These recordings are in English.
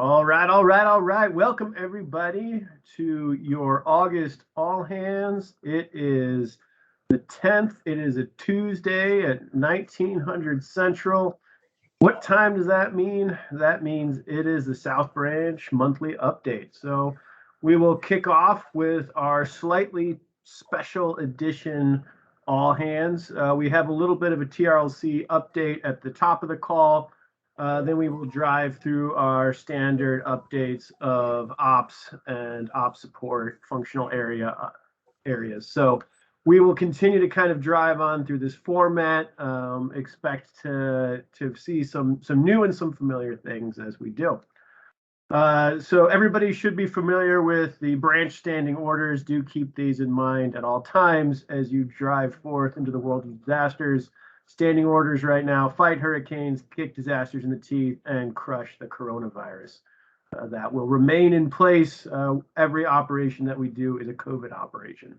All right. Welcome everybody to your August All Hands. It is the 10th. It is a Tuesday at 1900 Central. What time does that mean? That means it is the South Branch monthly update. So we will kick off with our slightly special edition All Hands. We have a little bit of a TRLC update at the top of the call. Then we will drive through our standard updates of ops and ops support functional areas. So we will continue to kind of drive on through this format. Expect to see some new and some familiar things as we do. So everybody should be familiar with the branch standing orders. Do keep these in mind at all times as you drive forth into the world of disasters. Standing orders right now: fight hurricanes, kick disasters in the teeth, and crush the coronavirus. That will remain in place. Every operation that we do is a COVID operation.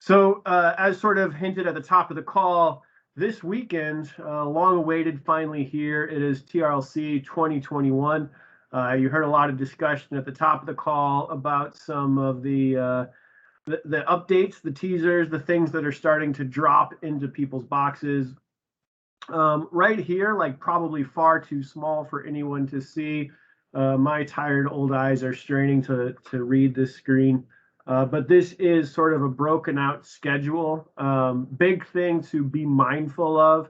So as sort of hinted at the top of the call, this weekend, long awaited finally here, it is TRLC 2021. You heard a lot of discussion at the top of the call about some of the updates, the teasers, the things that are starting to drop into people's boxes. Right here, like probably far too small for anyone to see. My tired old eyes are straining to read this screen. But this is sort of a broken out schedule. Big thing to be mindful of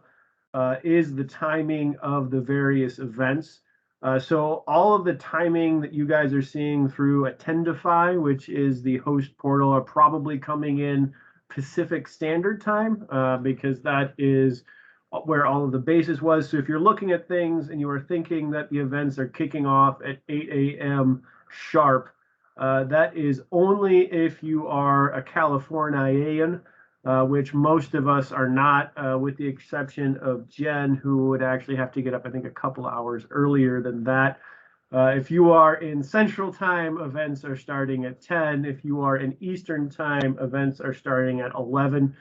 is the timing of the various events. So all of the timing that you guys are seeing through Attendify, which is the host portal, are probably coming in Pacific Standard Time because that is where all of the basis was. So if you're looking at things and you are thinking that the events are kicking off at 8 a.m. sharp, that is only if you are a Californian, which most of us are not, with the exception of Jen, who would actually have to get up, I think, a couple hours earlier than that. If you are in Central Time, events are starting at 10. If you are in Eastern Time, events are starting at 11.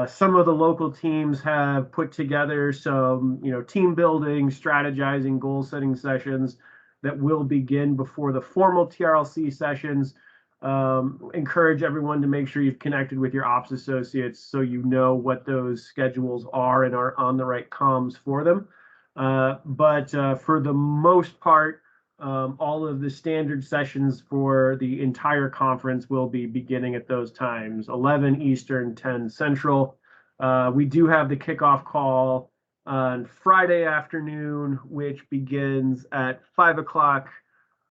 Some of the local teams have put together some, team building, strategizing, goal setting sessions that will begin before the formal TRLC sessions. Encourage everyone to make sure you've connected with your ops associates so you know what those schedules are and are on the right comms for them. But for the most part, all of the standard sessions for the entire conference will be beginning at those times: 11 Eastern, 10 Central. We do have the kickoff call on Friday afternoon, which begins at 5 o'clock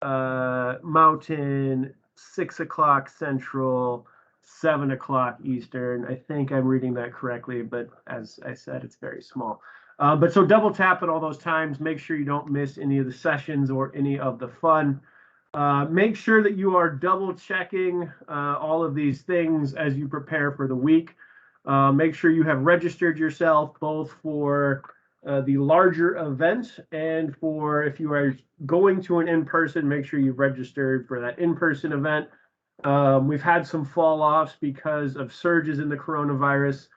Mountain, 6 o'clock Central, 7 o'clock Eastern. I think I'm reading that correctly, but as I said, it's very small. But so double tap at all those times. Make sure you don't miss any of the sessions or any of the fun. Make sure that you are double checking all of these things as you prepare for the week. Make sure you have registered yourself both for the larger event and for, if you are going to an in-person, make sure you've registered for that in-person event. We've had some fall offs because of surges in the coronavirus.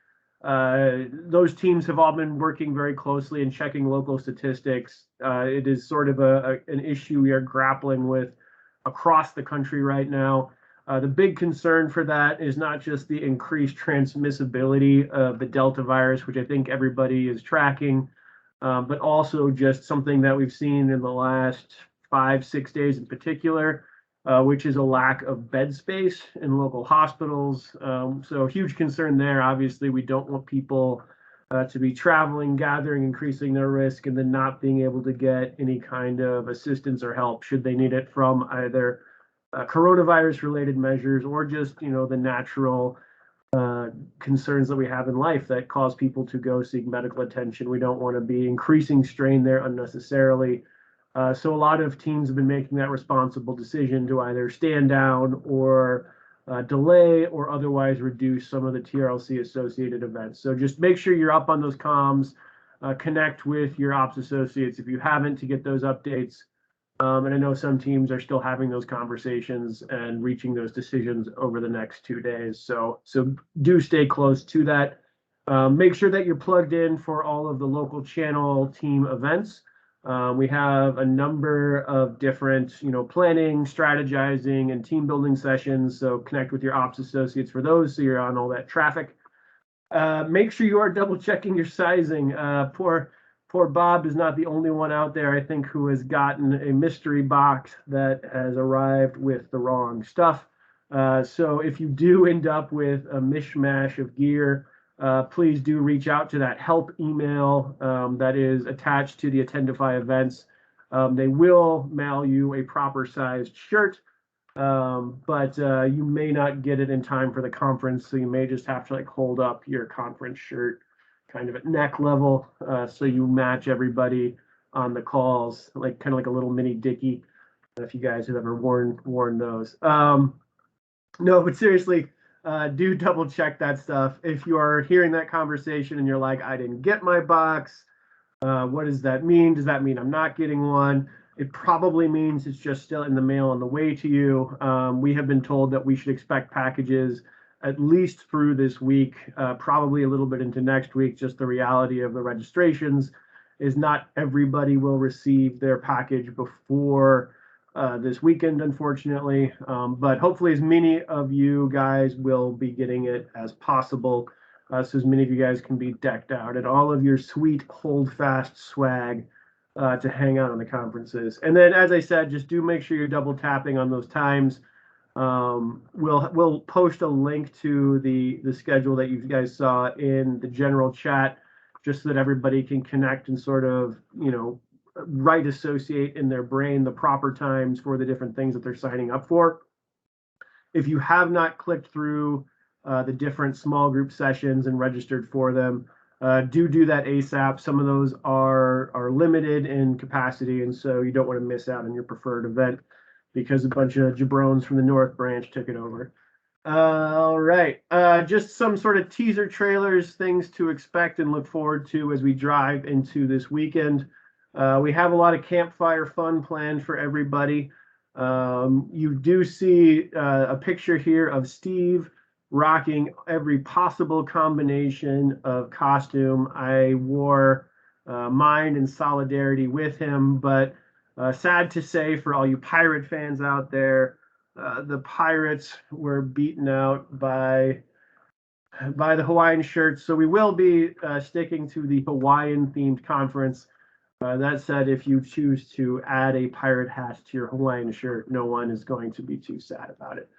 Those teams have all been working very closely and checking local statistics. It is sort of an issue we are grappling with across the country right now. The big concern for that is not just the increased transmissibility of the Delta virus, which I think everybody is tracking, but also just something that we've seen in the last 5-6 days in particular, which is a lack of bed space in local hospitals. So huge concern there. Obviously, we don't want people to be traveling, gathering, increasing their risk, and then not being able to get any kind of assistance or help should they need it from either coronavirus-related measures or just, the natural concerns that we have in life that cause people to go seek medical attention. We don't want to be increasing strain there unnecessarily. So a lot of teams have been making that responsible decision to either stand down or delay or otherwise reduce some of the TRLC associated events. So just make sure you're up on those comms, connect with your ops associates if you haven't to get those updates. And I know some teams are still having those conversations and reaching those decisions over the next 2 days. So do stay close to that. Make sure that you're plugged in for all of the local channel team events. We have a number of different, planning, strategizing, and team building sessions. So connect with your ops associates for those so you're on all that traffic. Make sure you are double checking your sizing. Poor Bob is not the only one out there, I think, who has gotten a mystery box that has arrived with the wrong stuff. So if you do end up with a mishmash of gear, please do reach out to that help email that is attached to the Attendify events. They will mail you a proper sized shirt, but you may not get it in time for the conference, so you may just have to hold up your conference shirt kind of at neck level, so you match everybody on the calls, kind of like a little mini Dickie, if you guys have ever worn those. No, but seriously, do double check that stuff. If you are hearing that conversation and you're like, I didn't get my box, what does that mean? Does that mean I'm not getting one? It probably means it's just still in the mail on the way to you. We have been told that we should expect packages at least through this week, probably a little bit into next week. Just the reality of the registrations is not everybody will receive their package before this weekend, unfortunately. But hopefully as many of you guys will be getting it as possible. So as many of you guys can be decked out and all of your sweet hold fast swag to hang out on the conferences. And then, as I said, just do make sure you're double tapping on those times. We'll post a link to the schedule that you guys saw in the general chat, just so that everybody can connect and sort of, right associate in their brain the proper times for the different things that they're signing up for. If you have not clicked through the different small group sessions and registered for them, do that ASAP. Some of those are limited in capacity, and so you don't want to miss out on your preferred event because a bunch of jabrones from the North Branch took it over. All right, just some sort of teaser trailers, things to expect and look forward to as we drive into this weekend. We have a lot of campfire fun planned for everybody. You do see a picture here of Steve rocking every possible combination of costume. I wore mine in solidarity with him, but sad to say for all you pirate fans out there, the Pirates were beaten out by the Hawaiian shirts. So we will be sticking to the Hawaiian themed conference. That said, if you choose to add a pirate hat to your Hawaiian shirt, no one is going to be too sad about it.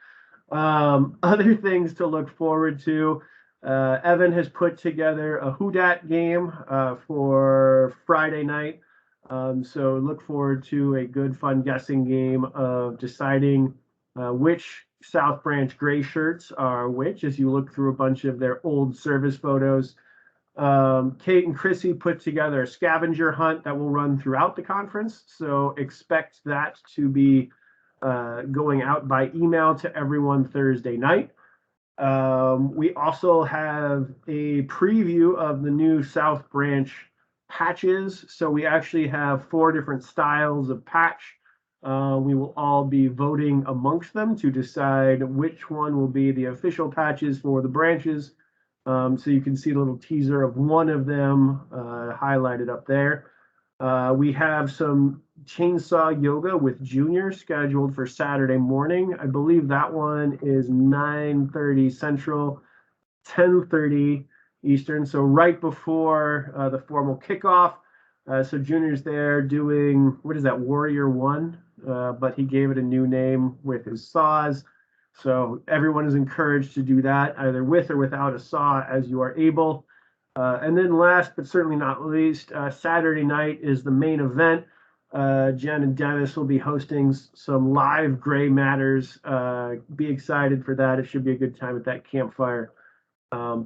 Other things to look forward to. Evan has put together a Who Dat game for Friday night. So look forward to a good, fun guessing game of deciding which South Branch gray shirts are which as you look through a bunch of their old service photos. Kate and Chrissy put together a scavenger hunt that will run throughout the conference. So expect that to be going out by email to everyone Thursday night. We also have a preview of the new South Branch patches. So we actually have 4 different styles of patch. We will all be voting amongst them to decide which one will be the official patches for the branches. So you can see a little teaser of one of them highlighted up there. We have some chainsaw yoga with Junior scheduled for Saturday morning. I believe that one is 9:30 Central, 10:30 Eastern. So right before the formal kickoff. So Junior's there doing, what is that, Warrior One? But he gave it a new name with his saws. So everyone is encouraged to do that either with or without a saw as you are able. And then last but certainly not least, Saturday night is the main event. Jen and Dennis will be hosting some live Gray Matters. Be excited for that. It should be a good time at that campfire.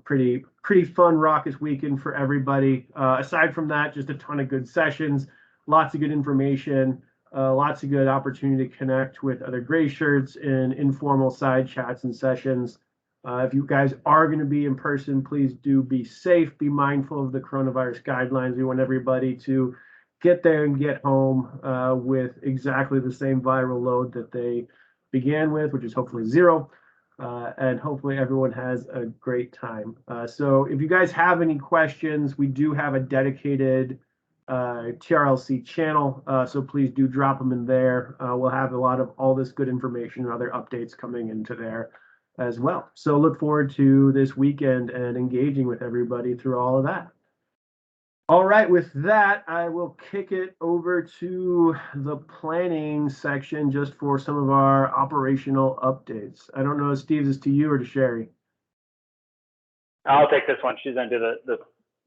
Pretty fun, raucous weekend for everybody. Aside from that, just a ton of good sessions, lots of good information. Lots of good opportunity to connect with other gray shirts in informal side chats and sessions. If you guys are going to be in person, please do be safe. Be mindful of the coronavirus guidelines. We want everybody to get there and get home with exactly the same viral load that they began with, which is hopefully 0. And hopefully everyone has a great time. So if you guys have any questions, we do have a dedicated TRLC channel. So please do drop them in there. We'll have a lot of all this good information and other updates coming into there as well. So look forward to this weekend and engaging with everybody through all of that. All right, with that, I will kick it over to the planning section just for some of our operational updates. I don't know, Steve, is this to you or to Sherry? I'll take this one. She's going to do the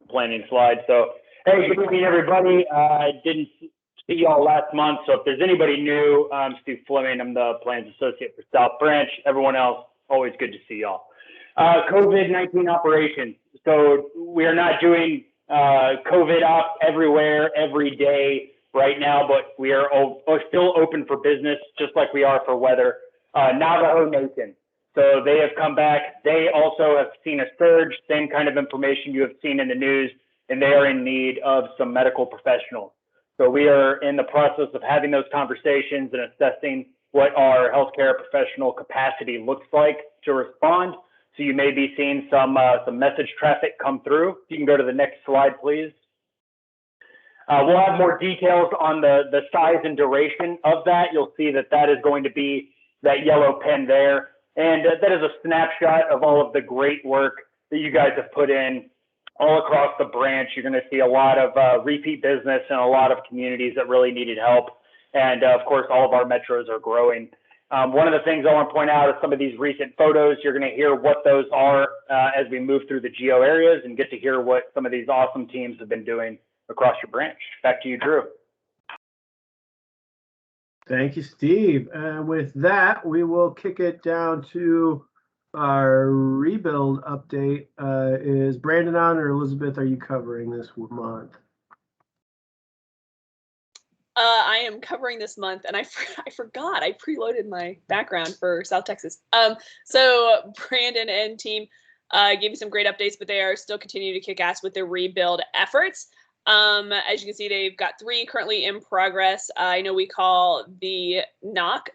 planning slide. So, hey, good evening, everybody. I didn't see y'all last month, so if there's anybody new, I'm Steve Fleming. I'm the plans associate for South Branch. Everyone else, always good to see y'all. COVID-19 operations. So we are not doing COVID up everywhere, every day right now, but we are still open for business, just like we are for weather. Navajo Nation. So they have come back. They also have seen a surge, same kind of information you have seen in the news, and they are in need of some medical professionals. So we are in the process of having those conversations and assessing what our healthcare professional capacity looks like to respond. So you may be seeing some message traffic come through. You can go to the next slide, please. We'll have more details on the size and duration of that. You'll see that is going to be that yellow pen there. And that is a snapshot of all of the great work that you guys have put in all across the branch. You're going to see a lot of repeat business and a lot of communities that really needed help. And of course, all of our metros are growing. One of the things I want to point out is some of these recent photos. You're going to hear what those are as we move through the geo areas and get to hear what some of these awesome teams have been doing across your branch. Back to you, Drew. Thank you, Steve. And with that, we will kick it down to our rebuild update. Is Brandon on, or Elizabeth, are you covering this month? I am covering this month, and I forgot. I preloaded my background for South Texas. So Brandon and team gave you some great updates, but they are still continuing to kick ass with their rebuild efforts. As you can see, they've got 3 currently in progress. I know we call the knock,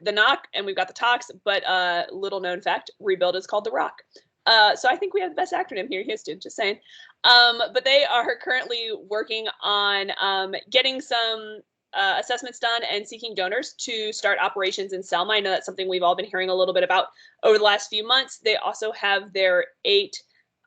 and we've got the talks, but little known fact, rebuild is called the rock. So I think we have the best acronym here in Houston, just saying. But they are currently working on getting some assessments done and seeking donors to start operations in Selma. I know that's something we've all been hearing a little bit about over the last few months. They also have their 8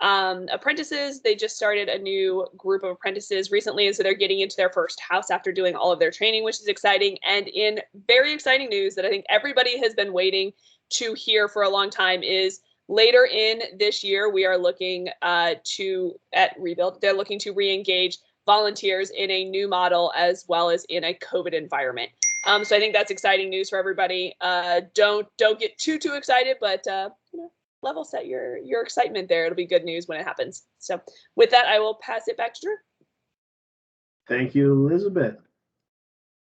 apprentices. They just started a new group of apprentices recently, and so they're getting into their first house after doing all of their training, which is exciting. And in very exciting news that I think everybody has been waiting to hear for a long time is later in this year, we are looking at rebuild. They're looking to re-engage volunteers in a new model as well as in a COVID environment. So I think that's exciting news for everybody. Don't get too excited, but level set your excitement there. It'll be good news when it happens. So with that, I will pass it back to Drew. Thank you, Elizabeth.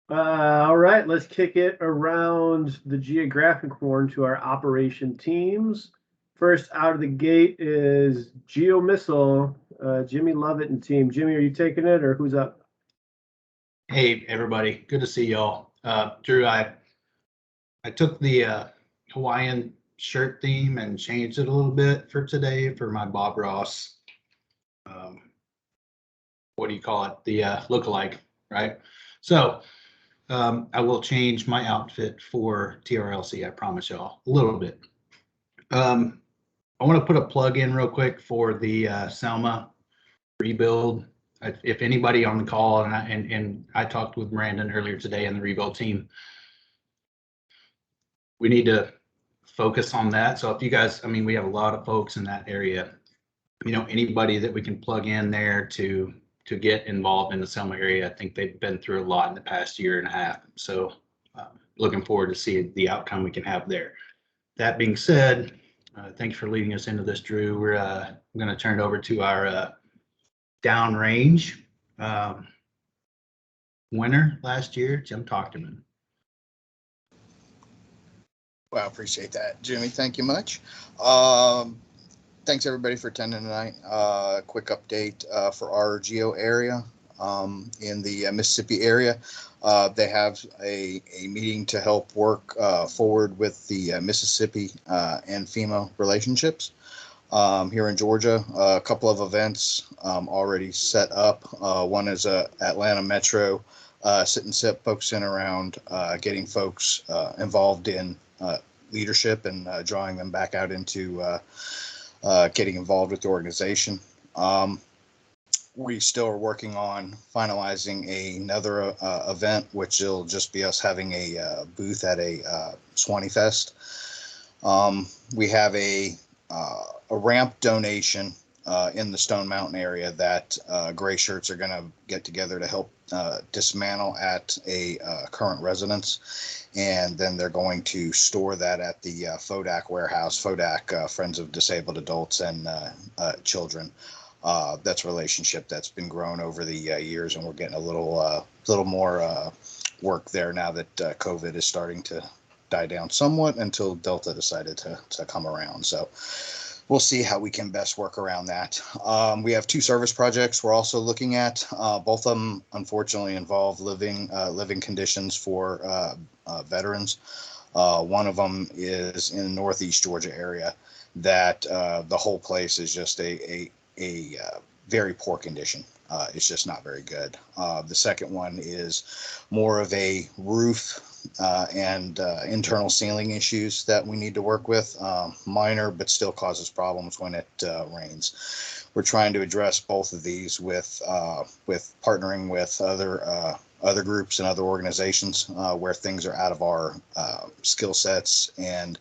All right, let's kick it around the geographic horn to our operation teams. First out of the gate is GeoMissile, Jimmy Lovett and team. Jimmy, are you taking it, or who's up? Hey, everybody. Good to see y'all. Drew, I took the Hawaiian shirt theme and changed it a little bit for today for my Bob Ross, what do you call it? The lookalike, right? So I will change my outfit for TRLC, I promise y'all, a little bit. I want to put a plug in real quick for the Selma rebuild. If anybody on the call, and I talked with Brandon earlier today and the rebuild team, we need to focus on that. So if you guys, I mean, we have a lot of folks in that area, anybody that we can plug in there to get involved in the Selma area. I think they've been through a lot in the past year and a half. So looking forward to see the outcome we can have there. That being said, thanks for leading us into this, Drew. We're going to turn it over to our downrange winner last year, Jim Tochterman. Well, I appreciate that, Jimmy. Thank you much. Thanks everybody for attending tonight. Quick update for our geo area in the Mississippi area. They have a meeting to help work forward with the Mississippi and FEMA relationships. here in Georgia. A couple of events already set up. One is Atlanta Metro sit and sip, focusing around getting folks involved in leadership and drawing them back out into getting involved with the organization. We still are working on finalizing another event, which will just be us having a booth at a Swanee Fest. We have a ramp donation in the Stone Mountain area that Gray Shirts are going to get together to help dismantle at a current residence. And then they're going to store that at the FODAC warehouse, FODAC, Friends of Disabled Adults and Children. That's a relationship that's been grown over the years, and we're getting a little more work there now that COVID is starting to die down somewhat until Delta decided to come around. So we'll see how we can best work around that. We have 2 service projects we're also looking at. Both of them unfortunately involve living conditions for veterans. One of them is in the Northeast Georgia area that the whole place is just a very poor condition. It's just not very good. The second one is more of a roof and internal ceiling issues that we need to work with. Minor, but still causes problems when it rains. We're trying to address both of these with partnering with other groups and other organizations where things are out of our skill sets, and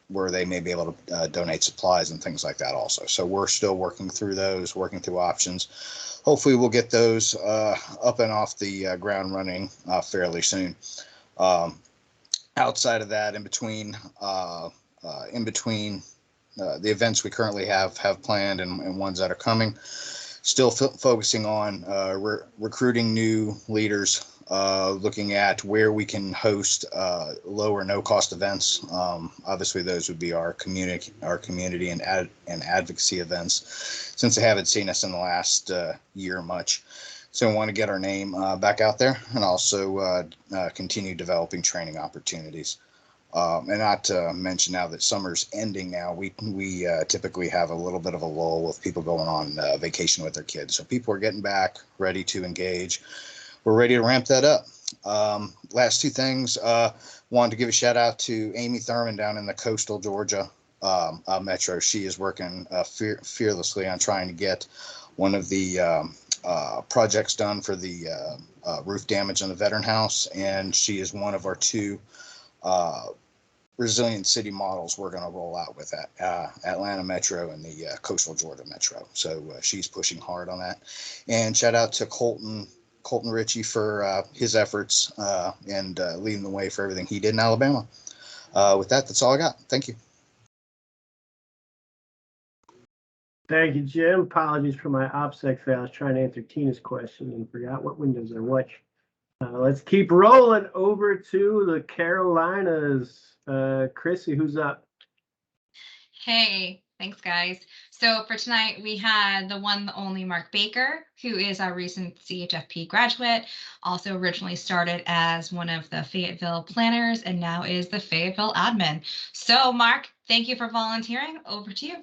where they may be able to donate supplies and things like that also. So we're still working through those, working through options. Hopefully we'll get those up and off the ground running fairly soon. Outside of that, in between the events we currently have planned and ones that are coming, still focusing on recruiting new leaders, looking at where we can host low or no cost events. Obviously those would be our community and advocacy events, since they haven't seen us in the last year much. So we want to get our name back out there, and also continue developing training opportunities. And not to mention, now that summer's ending now, we typically have a little bit of a lull with people going on vacation with their kids. So people are getting back, ready to engage. We're ready to ramp that up. Last 2 things, wanted to give a shout out to Amy Thurman down in the coastal Georgia metro. She is working fearlessly on trying to get one of the projects done for the roof damage in the Veteran House, and she is one of our 2 resilient city models we're going to roll out with that Atlanta Metro and the coastal Georgia Metro. So she's pushing hard on that. And shout out to Colton Ritchie for his efforts and leading the way for everything he did in Alabama. With that, that's all I got. Thank you. Thank you, Jim. Apologies for my OPSEC fail. I was trying to answer Tina's question and forgot what windows are which. Let's keep rolling over to the Carolinas. Chrissy, who's up? Hey, thanks guys. So for tonight, we had the one, the only Mark Baker, who is our recent CHFP graduate, also originally started as one of the Fayetteville planners and now is the Fayetteville admin. So Mark, thank you for volunteering. Over to you.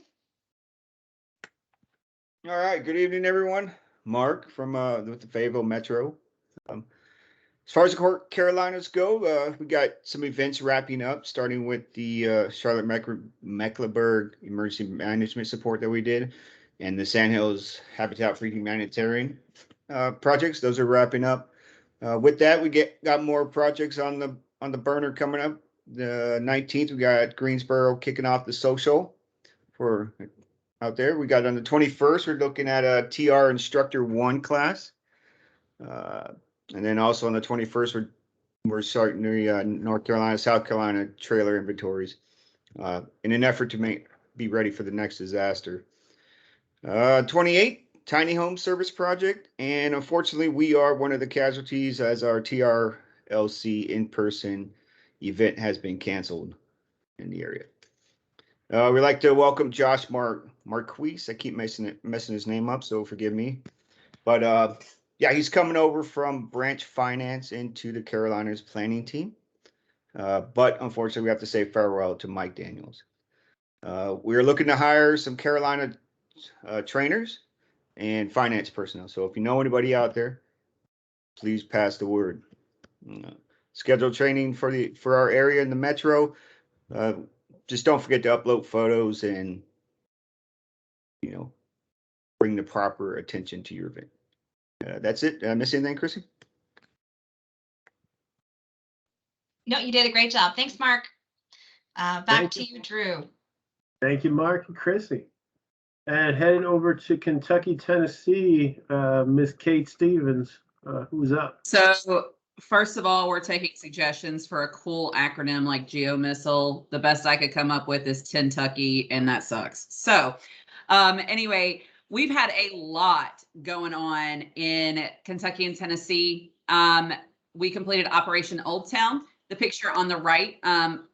All right, good evening, everyone. Mark from with the Fayetteville Metro. As far as the Carolinas go, we got some events wrapping up, starting with the Charlotte Mecklenburg Emergency Management Support that we did, and the Sandhills Habitat for Humanitarian projects. Those are wrapping up. With that, we got more projects on the burner coming up. The 19th, we got Greensboro kicking off the social for out there. We got on the 21st, we're looking at a TR Instructor 1 class. And then also on the 21st, we're starting the North Carolina, South Carolina trailer inventories in an effort to be ready for the next disaster. 28, tiny home service project. And unfortunately, we are one of the casualties, as our TRLC in-person event has been canceled in the area. We'd like to welcome Josh Marquise. I keep messing his name up, so forgive me. But yeah, he's coming over from branch finance into the Carolinas planning team. But unfortunately, we have to say farewell to Mike Daniels. We're looking to hire some Carolina trainers and finance personnel. So if you know anybody out there, please pass the word. Scheduled training for our area in the metro. Just don't forget to upload photos and bring the proper attention to your event. That's it. Did I miss anything, Chrissy? No, you did a great job. Thanks, Mark. Back to you, Drew. Thank you, Mark and Chrissy. And heading over to Kentucky, Tennessee, Miss Kate Stevens, who's up? So first of all, we're taking suggestions for a cool acronym like GeoMissile. The best I could come up with is Kentucky, and that sucks. So anyway, we've had a lot going on in Kentucky and Tennessee. We completed Operation Old Town. The picture on the right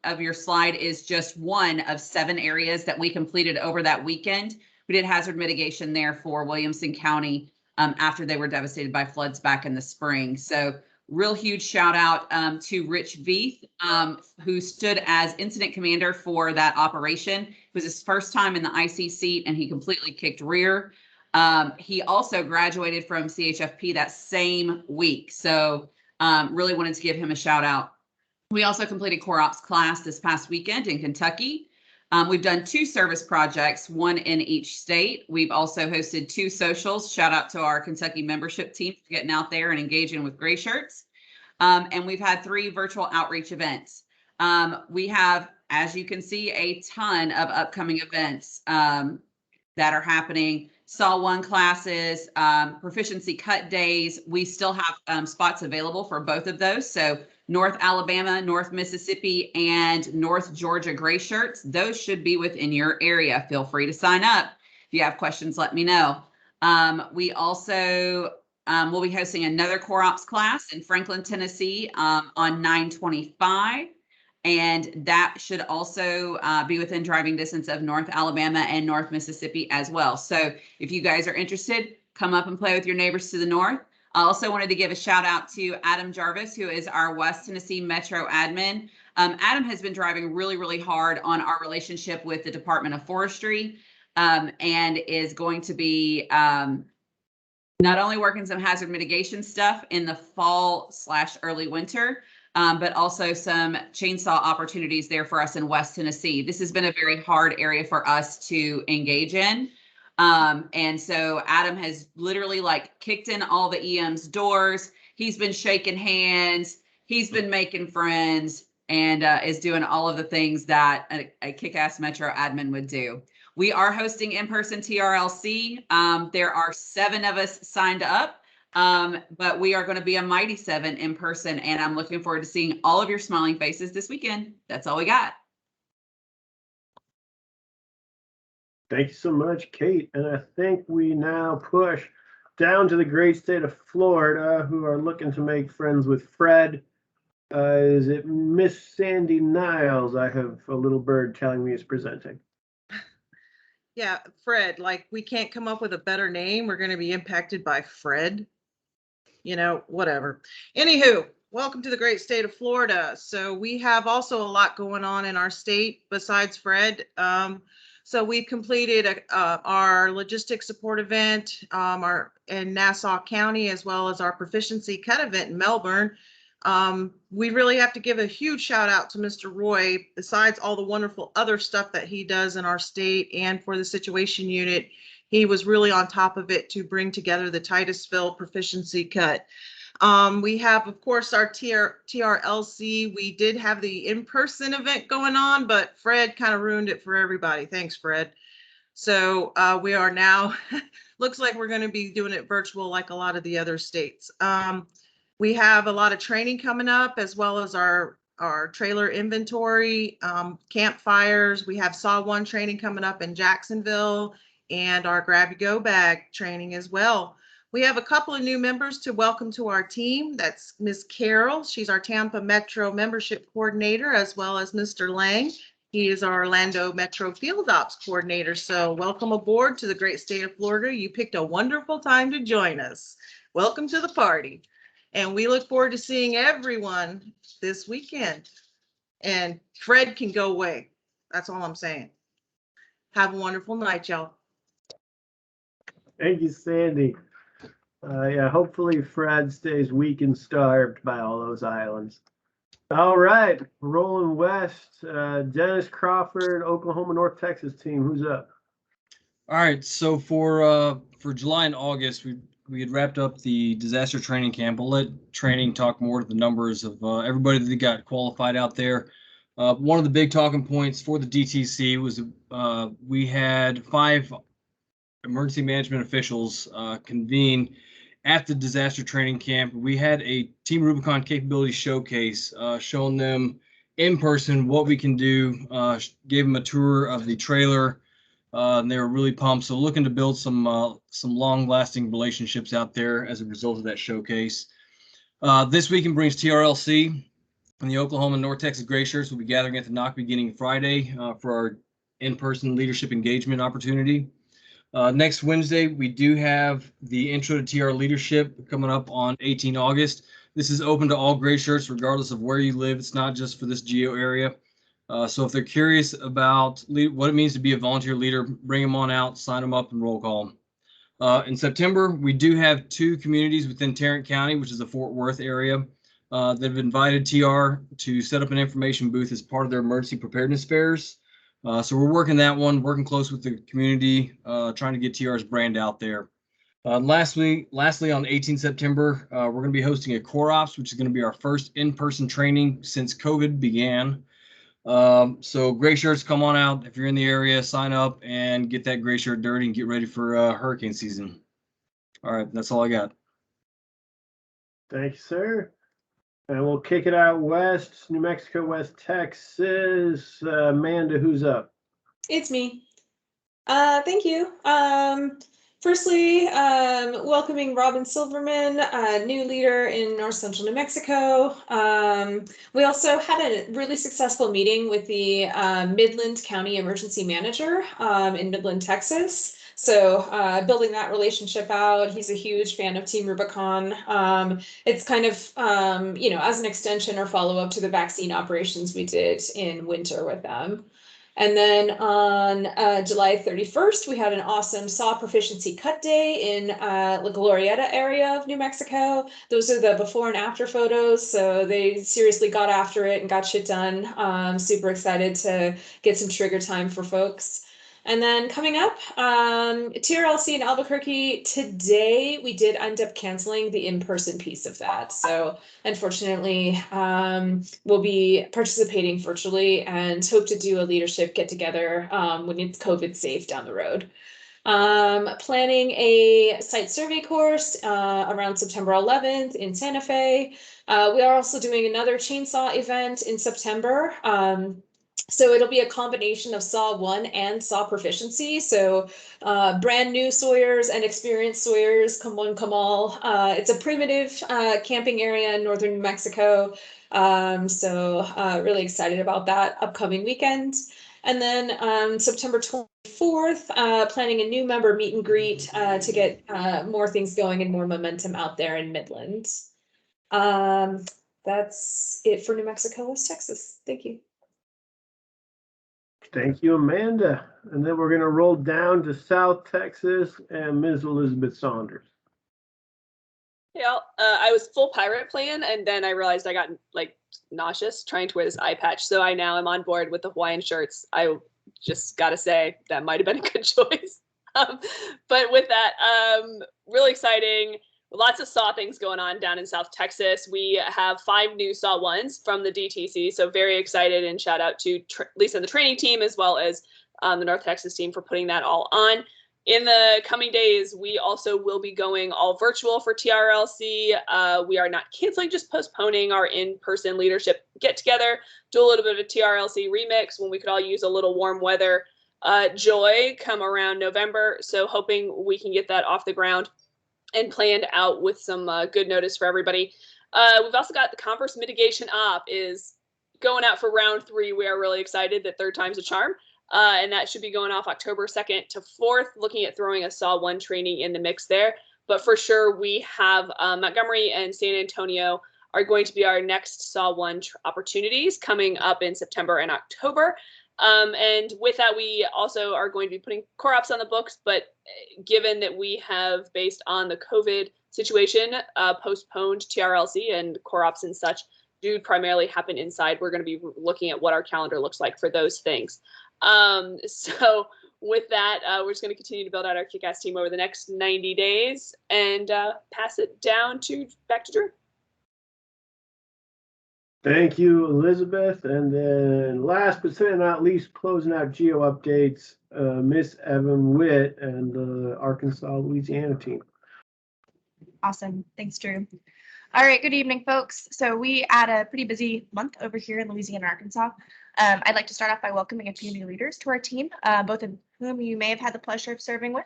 of your slide is just one of 7 areas that we completed over that weekend. We did hazard mitigation there for Williamson County after they were devastated by floods back in the spring. So real huge shout out to Rich Veith, who stood as incident commander for that operation. It was his first time in the IC seat and he completely kicked rear. He also graduated from CHFP that same week. So really wanted to give him a shout out. We also completed Core Ops class this past weekend in Kentucky. We've done 2 service projects, 1 in each state. We've also hosted 2 socials. Shout out to our Kentucky membership team for getting out there and engaging with Gray Shirts. And we've had 3 virtual outreach events. We have, as you can see, a ton of upcoming events that are happening. SAW 1 classes, proficiency cut days. We still have spots available for both of those. So North Alabama, North Mississippi, and North Georgia Gray Shirts. Those should be within your area. Feel free to sign up. If you have questions, let me know. We also will be hosting another Core Ops class in Franklin, Tennessee on 9/25. And that should also be within driving distance of North Alabama and North Mississippi as well. So if you guys are interested, come up and play with your neighbors to the north. I also wanted to give a shout out to Adam Jarvis, who is our West Tennessee Metro admin. Adam has been driving really, really hard on our relationship with the Department of Forestry and is going to be not only working some hazard mitigation stuff in the fall/early winter, but also some chainsaw opportunities there for us in West Tennessee. This has been a very hard area for us to engage in. And so Adam has literally kicked in all the EM's doors. He's been shaking hands. He's been making friends and is doing all of the things that a kick-ass Metro admin would do. We are hosting in-person TRLC. There are 7 of us signed up, but we are going to be a mighty 7 in person. And I'm looking forward to seeing all of your smiling faces this weekend. That's all we got. Thank you so much, Kate. And I think we now push down to the great state of Florida, who are looking to make friends with Fred. Is it Miss Sandy Niles? I have a little bird telling me is presenting. Yeah, Fred, we can't come up with a better name. We're going to be impacted by Fred. Whatever. Anywho, welcome to the great state of Florida. So we have also a lot going on in our state besides Fred. So we've completed our logistics support event in Nassau County, as well as our proficiency cut event in Melbourne. We really have to give a huge shout out to Mr. Roy, besides all the wonderful other stuff that he does in our state and for the situation unit. He was really on top of it to bring together the Titusville proficiency cut. We have, of course, our TRLC. We did have the in-person event going on, but Fred kind of ruined it for everybody. Thanks, Fred. So we are now, looks like we're going to be doing it virtual like a lot of the other states. We have a lot of training coming up, as well as our trailer inventory, campfires. We have SAW 1 training coming up in Jacksonville, and our Grab Your Go bag training as well. We have a couple of new members to welcome to our team. That's Miss Carol. She's our Tampa Metro membership coordinator, as well as Mr. Lang. He is our Orlando Metro Field Ops coordinator. So welcome aboard to the great state of Florida. You picked a wonderful time to join us. Welcome to the party. And we look forward to seeing everyone this weekend. And Fred can go away. That's all I'm saying. Have a wonderful night, y'all. Thank you, Sandy. Yeah, hopefully Fred stays weak and starved by all those islands. All right, rolling west. Dennis Crawford, Oklahoma North Texas team. Who's up? All right, so for July and August, we had wrapped up the disaster training camp. We'll let training talk more to the numbers of everybody that got qualified out there. One of the big talking points for the DTC was we had 5 emergency management officials convene at the disaster training camp. We had a Team Rubicon capability showcase showing them in person what we can do, gave them a tour of the trailer, and they were really pumped. So looking to build some long-lasting relationships out there as a result of that showcase. This weekend brings TRLC, and the Oklahoma North Texas Gray Shirts will be gathering at the NOC beginning Friday for our in-person leadership engagement opportunity. Next Wednesday, we do have the Intro to TR Leadership coming up on 18 August. This is open to all Gray Shirts, regardless of where you live. It's not just for this geo area. So if they're curious about what it means to be a volunteer leader, bring them on out, sign them up, and roll call them. In September, we do have 2 communities within Tarrant County, which is the Fort Worth area, that have invited TR to set up an information booth as part of their emergency preparedness fairs. So we're working that one, working close with the community, trying to get TR's brand out there. Lastly, on 18 September, we're going to be hosting a Core Ops, which is going to be our first in-person training since COVID began. So Gray Shirts, come on out. If you're in the area, sign up and get that Gray Shirt dirty and get ready for hurricane season. All right, that's all I got. Thank you, sir. And we'll kick it out west, New Mexico, West Texas. Amanda, who's up? It's me. Thank you. Firstly, welcoming Robin Silverman, new leader in North Central New Mexico. We also had a really successful meeting with the Midland County Emergency Manager in Midland, Texas. So building that relationship out, he's a huge fan of Team Rubicon. It's kind of, as an extension or follow-up to the vaccine operations we did in winter with them. And then on July 31st, we had an awesome SAW proficiency cut day in La Glorieta area of New Mexico. Those are the before and after photos. So they seriously got after it and got shit done. Super excited to get some trigger time for folks. And then coming up, TRLC in Albuquerque today, we did end up canceling the in-person piece of that. So unfortunately, we'll be participating virtually and hope to do a leadership get together when it's COVID safe down the road. Planning a site survey course around September 11th in Santa Fe. We are also doing another chainsaw event in September. So it'll be a combination of SAW 1 and SAW proficiency. So brand new sawyers and experienced sawyers, come one, come all. It's a primitive camping area in northern New Mexico. So really excited about that upcoming weekend. And then September 24th, planning a new member meet and greet to get more things going and more momentum out there in Midland. That's it for New Mexico, West Texas. Thank you. Thank you, Amanda. And then we're going to roll down to South Texas and Ms. Elizabeth Saunders. Yeah, I was full pirate plan, and then I realized I got nauseous trying to wear this eye patch. So I now am on board with the Hawaiian shirts. I just got to say that might have been a good choice. But with that, really exciting. Lots of SAW things going on down in South Texas. We have 5 new SAW 1s from the DTC, so very excited, and shout out to Lisa and the training team as well as the North Texas team for putting that all on. In the coming days, we also will be going all virtual for TRLC. We are not canceling, just postponing our in-person leadership get-together, do a little bit of a TRLC remix when we could all use a little warm weather joy come around November. So hoping we can get that off the ground and planned out with some good notice for everybody. We've also got the Converse Mitigation Op is going out for round 3. We are really excited that third time's a charm. And that should be going off October 2nd to 4th, looking at throwing a SAW 1 training in the mix there. But for sure, we have Montgomery and San Antonio are going to be our next SAW 1 opportunities coming up in September and October. And with that, we also are going to be putting core ops on the books, but given that we have, based on the COVID situation, postponed TRLC and core ops and such do primarily happen inside, we're going to be looking at what our calendar looks like for those things. So with that, we're just going to continue to build out our kick-ass team over the next 90 days and pass it down back to Drew. Thank you, Elizabeth. And then last but certainly not least, closing out geo updates, Miss Evan Witt and the Arkansas, Louisiana team. Awesome. Thanks, Drew. All right. Good evening, folks. So we had a pretty busy month over here in Louisiana, Arkansas. I'd like to start off by welcoming a few new leaders to our team, both of whom you may have had the pleasure of serving with.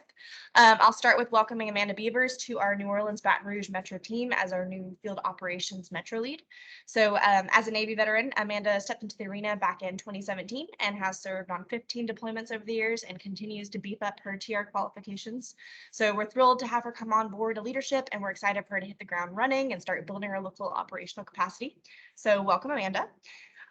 I'll start with welcoming Amanda Beavers to our New Orleans Baton Rouge Metro team as our new field operations Metro lead. So as a Navy veteran, Amanda stepped into the arena back in 2017 and has served on 15 deployments over the years and continues to beef up her TR qualifications. So we're thrilled to have her come on board to leadership, and we're excited for her to hit the ground running and start building our local operational capacity. So welcome, Amanda.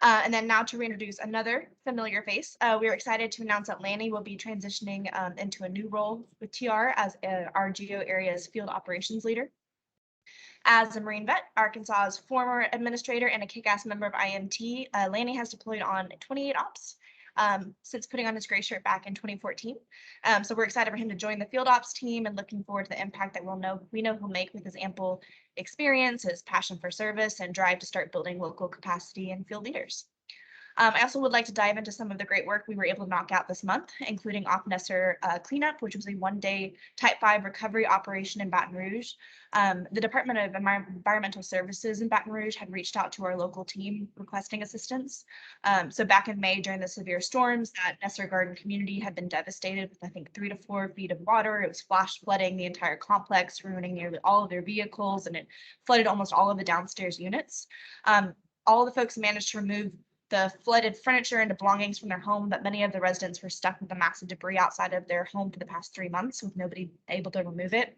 And then now to reintroduce another familiar face, we are excited to announce that Lanny will be transitioning into a new role with TR as our GEO area's field operations leader. As a Marine vet, Arkansas's former administrator and a kick-ass member of IMT, Lanny has deployed on 28 ops since putting on his gray shirt back in 2014. So we're excited for him to join the field ops team and looking forward to the impact that we know he'll make with his ample experience, his passion for service, and drive to start building local capacity and field leaders. I also would like to dive into some of the great work we were able to knock out this month, including Nesser cleanup, which was a one-day Type 5 recovery operation in Baton Rouge. The Department of Environmental Services in Baton Rouge had reached out to our local team requesting assistance. So back in May, during the severe storms, that Nesser Garden community had been devastated with, I think, 3 to 4 feet of water. It was flash flooding the entire complex, ruining nearly all of their vehicles, and it flooded almost all of the downstairs units. All the folks managed to remove the flooded furniture and belongings from their home, but many of the residents were stuck with the massive debris outside of their home for the past 3 months with nobody able to remove it,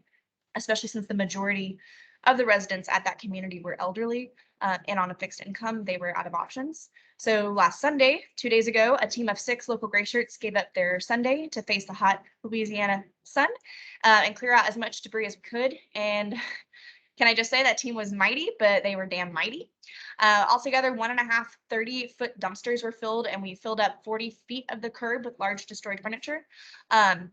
especially since the majority of the residents at that community were elderly and on a fixed income. They were out of options. So last Sunday, 2 days ago, a team of 6 local gray shirts gave up their Sunday to face the hot Louisiana sun and clear out as much debris as we could. And can I just say that team was mighty, but they were damn mighty. Altogether, 1.5 30-foot dumpsters were filled, and we filled up 40 feet of the curb with large destroyed furniture. And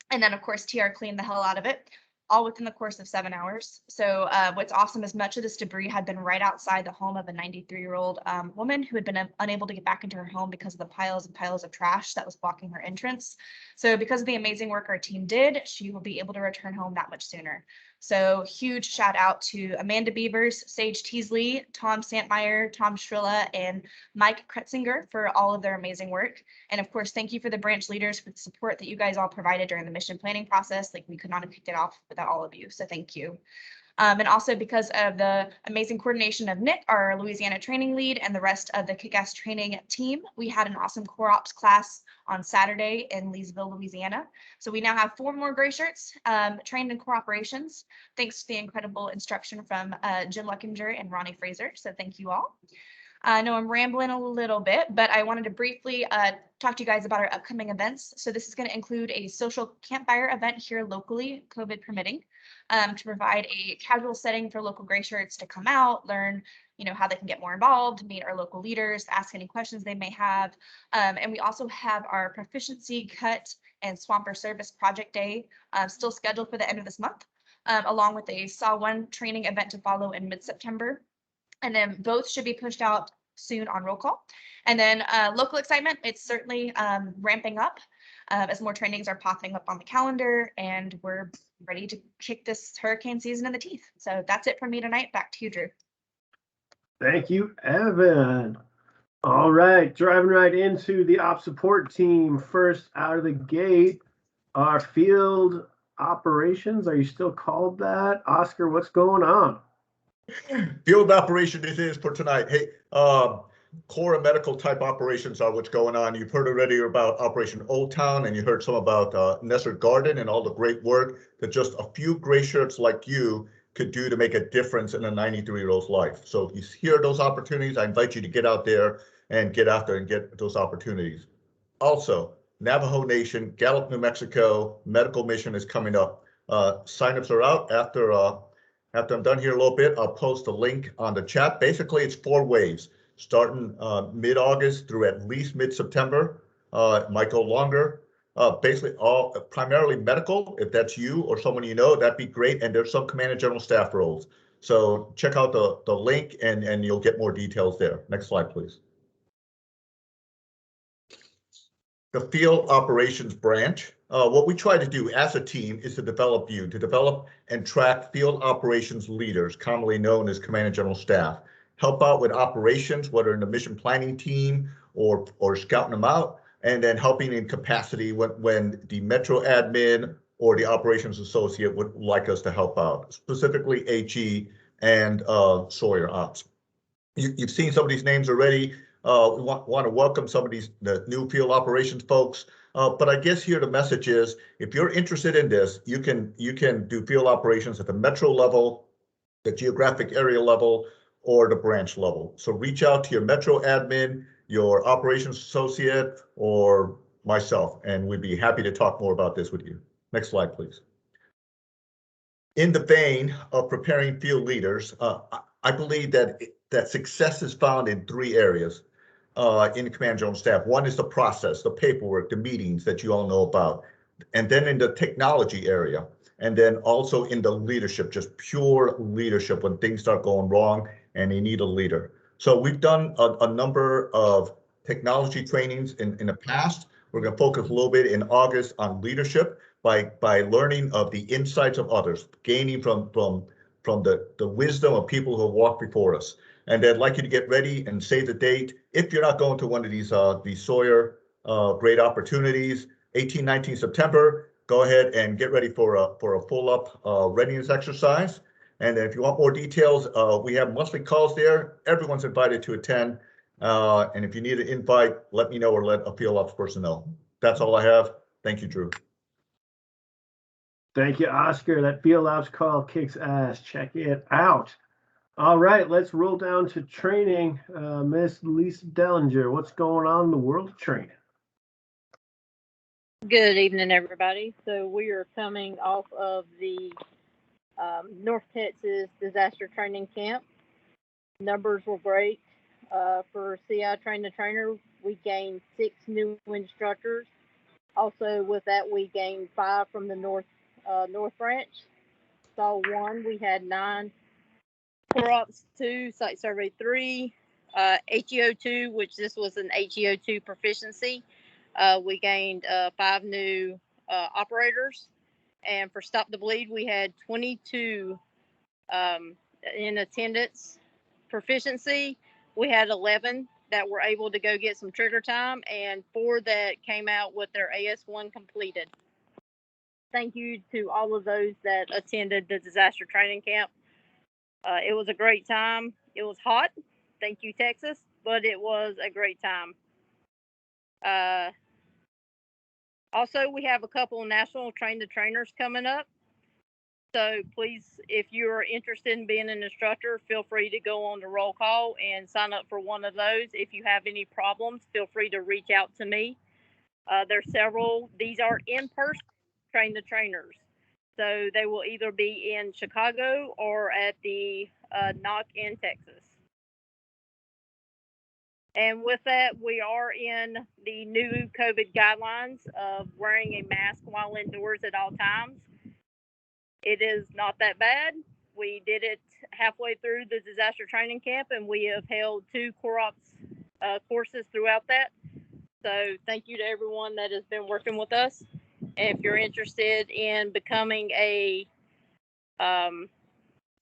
then, of course, TR cleaned the hell out of it, all within the course of 7 hours. So what's awesome is much of this debris had been right outside the home of a 93-year-old woman who had been unable to get back into her home because of the piles and piles of trash that was blocking her entrance. So because of the amazing work our team did, she will be able to return home that much sooner. So huge shout out to Amanda Beavers, Sage Teasley, Tom Santmeyer, Tom Shrilla, and Mike Kretzinger for all of their amazing work. And of course, thank you for the branch leaders for the support that you guys all provided during the mission planning process. Like, we could not have kicked it off without all of you. So thank you. And also because of the amazing coordination of Nick, our Louisiana training lead, and the rest of the kick-ass training team, we had an awesome core ops class on Saturday in Leesville, Louisiana. So we now have 4 more gray shirts trained in core operations, thanks to the incredible instruction from Jim Leckinger and Ronnie Fraser. So thank you all. I know I'm rambling a little bit, but I wanted to briefly talk to you guys about our upcoming events. So this is going to include a social campfire event here locally, COVID permitting, to provide a casual setting for local gray shirts to come out, learn, how they can get more involved, meet our local leaders, ask any questions they may have. And we also have our proficiency cut and swamper service project day still scheduled for the end of this month, along with a SAW 1 training event to follow in mid-September. And then both should be pushed out soon on roll call. And then local excitement, it's certainly ramping up as more trainings are popping up on the calendar, and we're ready to kick this hurricane season in the teeth. So that's it from me tonight. Back to you, Drew. Thank you, Evan. All right, driving right into the op support team. First out of the gate, our field operations. Are you still called that? Oscar, what's going on? Field operation it is for tonight. Hey, core and medical type operations are what's going on. You've heard already about Operation Old Town, and you heard some about Nesser Garden and all the great work that just a few gray shirts like you could do to make a difference in a 93-year-old's life. So if you hear those opportunities, I invite you to get out there and get after and get those opportunities. Also, Navajo Nation, Gallup, New Mexico, medical mission is coming up. Signups are out. After I'm done here a little bit, I'll post a link on the chat. Basically, it's 4 waves, starting mid-August through at least mid-September. Might go longer. Basically, all primarily medical. If that's you or someone you know, that'd be great. And there's some command and general staff roles. So check out the link and you'll get more details there. Next slide, please. The field operations branch. What we try to do as a team is to develop and track field operations leaders, commonly known as command and general staff. Help out with operations, whether in the mission planning team or scouting them out, and then helping in capacity when the Metro admin or the operations associate would like us to help out, specifically HE and Sawyer Ops. You've seen some of these names already. We want to welcome some of the new field operations folks. But I guess here the message is, if you're interested in this, you can do field operations at the metro level, the geographic area level, or the branch level. So reach out to your metro admin, your operations associate, or myself, and we'd be happy to talk more about this with you. Next slide, please. In the vein of preparing field leaders, I believe that success is found in 3 areas. In the command general staff. One is the process, the paperwork, the meetings that you all know about, and then in the technology area, and then also in the leadership, just pure leadership when things start going wrong and you need a leader. So we've done a number of technology trainings in the past. We're going to focus a little bit in August on leadership by learning of the insights of others, gaining from the wisdom of people who have walked before us. And I'd like you to get ready and save the date. If you're not going to one of these Sawyer great opportunities, 18-19 September, go ahead and get ready for a full-up readiness exercise. And if you want more details, we have monthly calls there. Everyone's invited to attend. And if you need an invite, let me know or let a field ops person know. That's all I have. Thank you, Drew. Thank you, Oscar. That field ops call kicks ass. Check it out. All right, let's roll down to training. Miss Lisa Dellinger, what's going on in the world of training? Good evening, everybody. So we are coming off of the North Texas Disaster Training Camp. Numbers were great. For CI Train the Trainer, we gained 6 new instructors. Also with that, we gained 5 from the North Branch. Saw 1, we had 9. Core Ops 2, Site Survey 3, HEO 2, which this was an HEO 2 proficiency. We gained 5 new operators. And for Stop the Bleed, we had 22 in attendance proficiency. We had 11 that were able to go get some trigger time, and 4 that came out with their AS1 completed. Thank you to all of those that attended the disaster training camp. It was a great time. It was hot. Thank you, Texas, but it was a great time. Also, we have a couple of national train the trainers coming up. So please, if you are interested in being an instructor, feel free to go on the roll call and sign up for one of those. If you have any problems, feel free to reach out to me. There's several. These are in-person train the trainers. So they will either be in Chicago or at the NOC in Texas. And with that, we are in the new COVID guidelines of wearing a mask while indoors at all times. It is not that bad. We did it halfway through the disaster training camp, and we have held 2 Core Ops courses throughout that. So thank you to everyone that has been working with us. And if you're interested in becoming a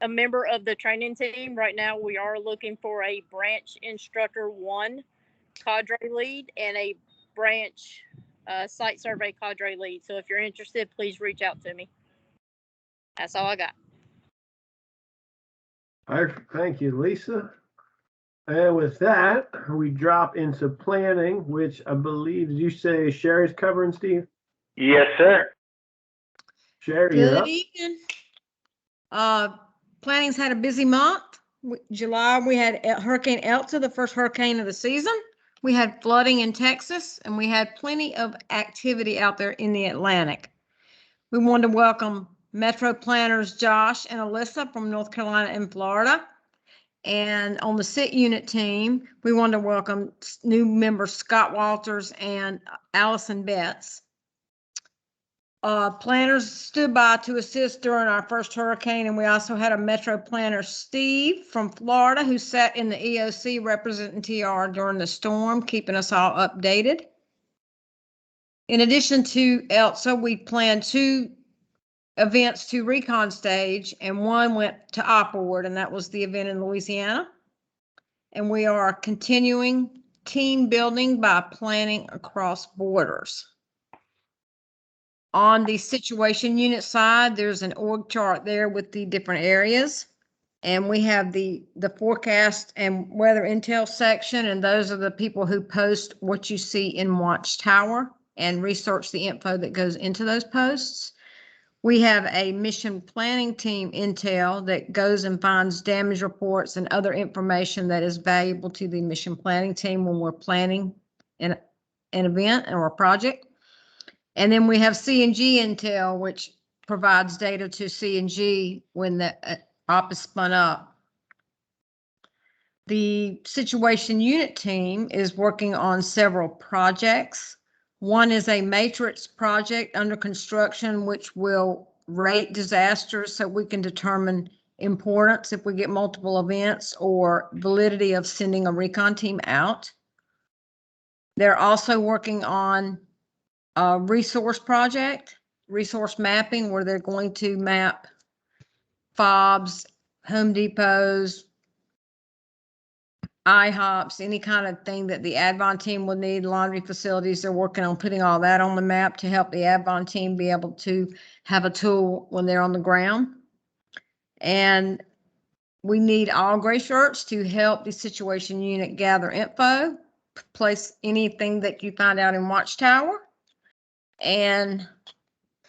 member of the training team, right now we are looking for a branch instructor 1 cadre lead and a branch site survey cadre lead. So if you're interested, please reach out to me. That's all I got. All right, thank you, Lisa. And with that, we drop into planning, which I believe, did you say Sherry's covering, Steve? Yes, sir. Sherry, you're Good up. evening. Planning's had a busy month. July, we had Hurricane Elsa, the first hurricane of the season. We had flooding in Texas, and we had plenty of activity out there in the Atlantic. We wanted to welcome Metro planners Josh and Alyssa from North Carolina and Florida. And on the SIT unit team, we wanted to welcome new members Scott Walters and Allison Betts. Planners stood by to assist during our first hurricane, and we also had a Metro planner, Steve from Florida, who sat in the EOC representing TR during the storm, keeping us all updated. In addition to ELSA, we planned 2 events to Recon Stage, and one went to Opward, and that was the event in Louisiana. And we are continuing team building by planning across borders. On the situation unit side, there's an org chart there with the different areas. And we have the forecast and weather intel section, and those are the people who post what you see in Watchtower and research the info that goes into those posts. We have a mission planning team intel that goes and finds damage reports and other information that is valuable to the mission planning team when we're planning an event or a project. And then we have C&G intel, which provides data to C&G when the op is spun up. The situation unit team is working on several projects. One is a matrix project under construction, which will rate disasters so we can determine importance if we get multiple events or validity of sending a recon team out. They're also working on a resource project, resource mapping, where they're going to map FOBs, Home Depots, IHOPs, any kind of thing that the Advon team will need, laundry facilities. They're working on putting all that on the map to help the Advon team be able to have a tool when they're on the ground. And we need all gray shirts to help the situation unit gather info, place anything that you find out in Watchtower. And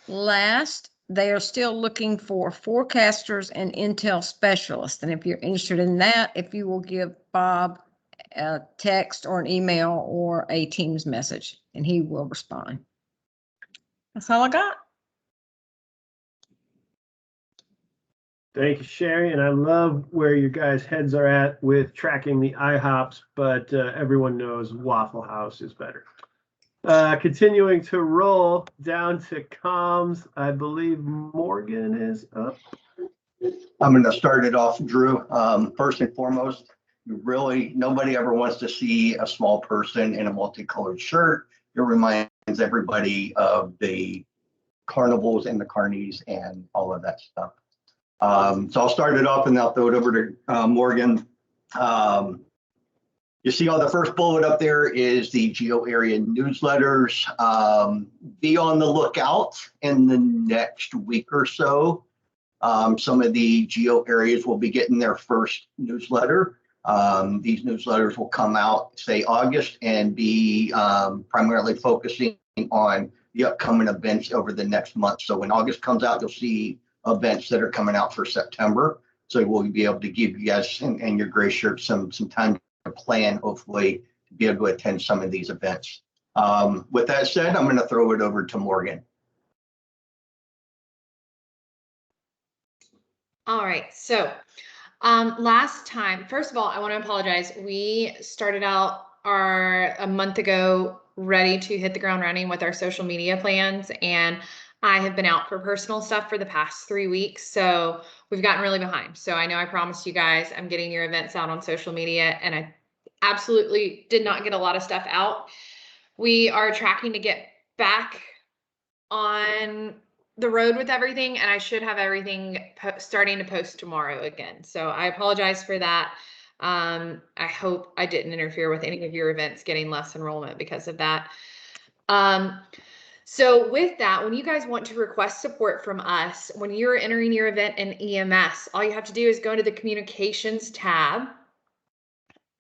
last, they are still looking for forecasters and intel specialists. And if you're interested in that, if you will give Bob a text or an email or a Teams message, and he will respond. That's all I got. Thank you, Sherry. And I love where your guys' heads are at with tracking the IHOPs, but everyone knows Waffle House is better. Continuing to roll down to comms, I believe Morgan is up. I'm going to start it off, Drew. First and foremost, nobody ever wants to see a small person in a multicolored shirt. It reminds everybody of the carnivals and the carnies and all of that stuff. So I'll start it off and I'll throw it over to Morgan. You see on the first bullet up there is the geo area newsletters. Be on the lookout in the next week or so. Some of the geo areas will be getting their first newsletter. These newsletters will come out, say, August, and be primarily focusing on the upcoming events over the next month. So when August comes out, you'll see events that are coming out for September. So we'll be able to give you guys and your gray shirts some time to plan, hopefully, to be able to attend some of these events. With that said, I'm going to throw it over to Morgan. All right, so last time, first of all, I want to apologize. We started out a month ago ready to hit the ground running with our social media plans, and I have been out for personal stuff for the past 3 weeks, so we've gotten really behind. So I know I promised you guys I'm getting your events out on social media, and I absolutely did not get a lot of stuff out. We are tracking to get back on the road with everything, and I should have everything starting to post tomorrow again. So I apologize for that. I hope I didn't interfere with any of your events getting less enrollment because of that. So with that, when you guys want to request support from us, when you're entering your event in EMS, all you have to do is go to the communications tab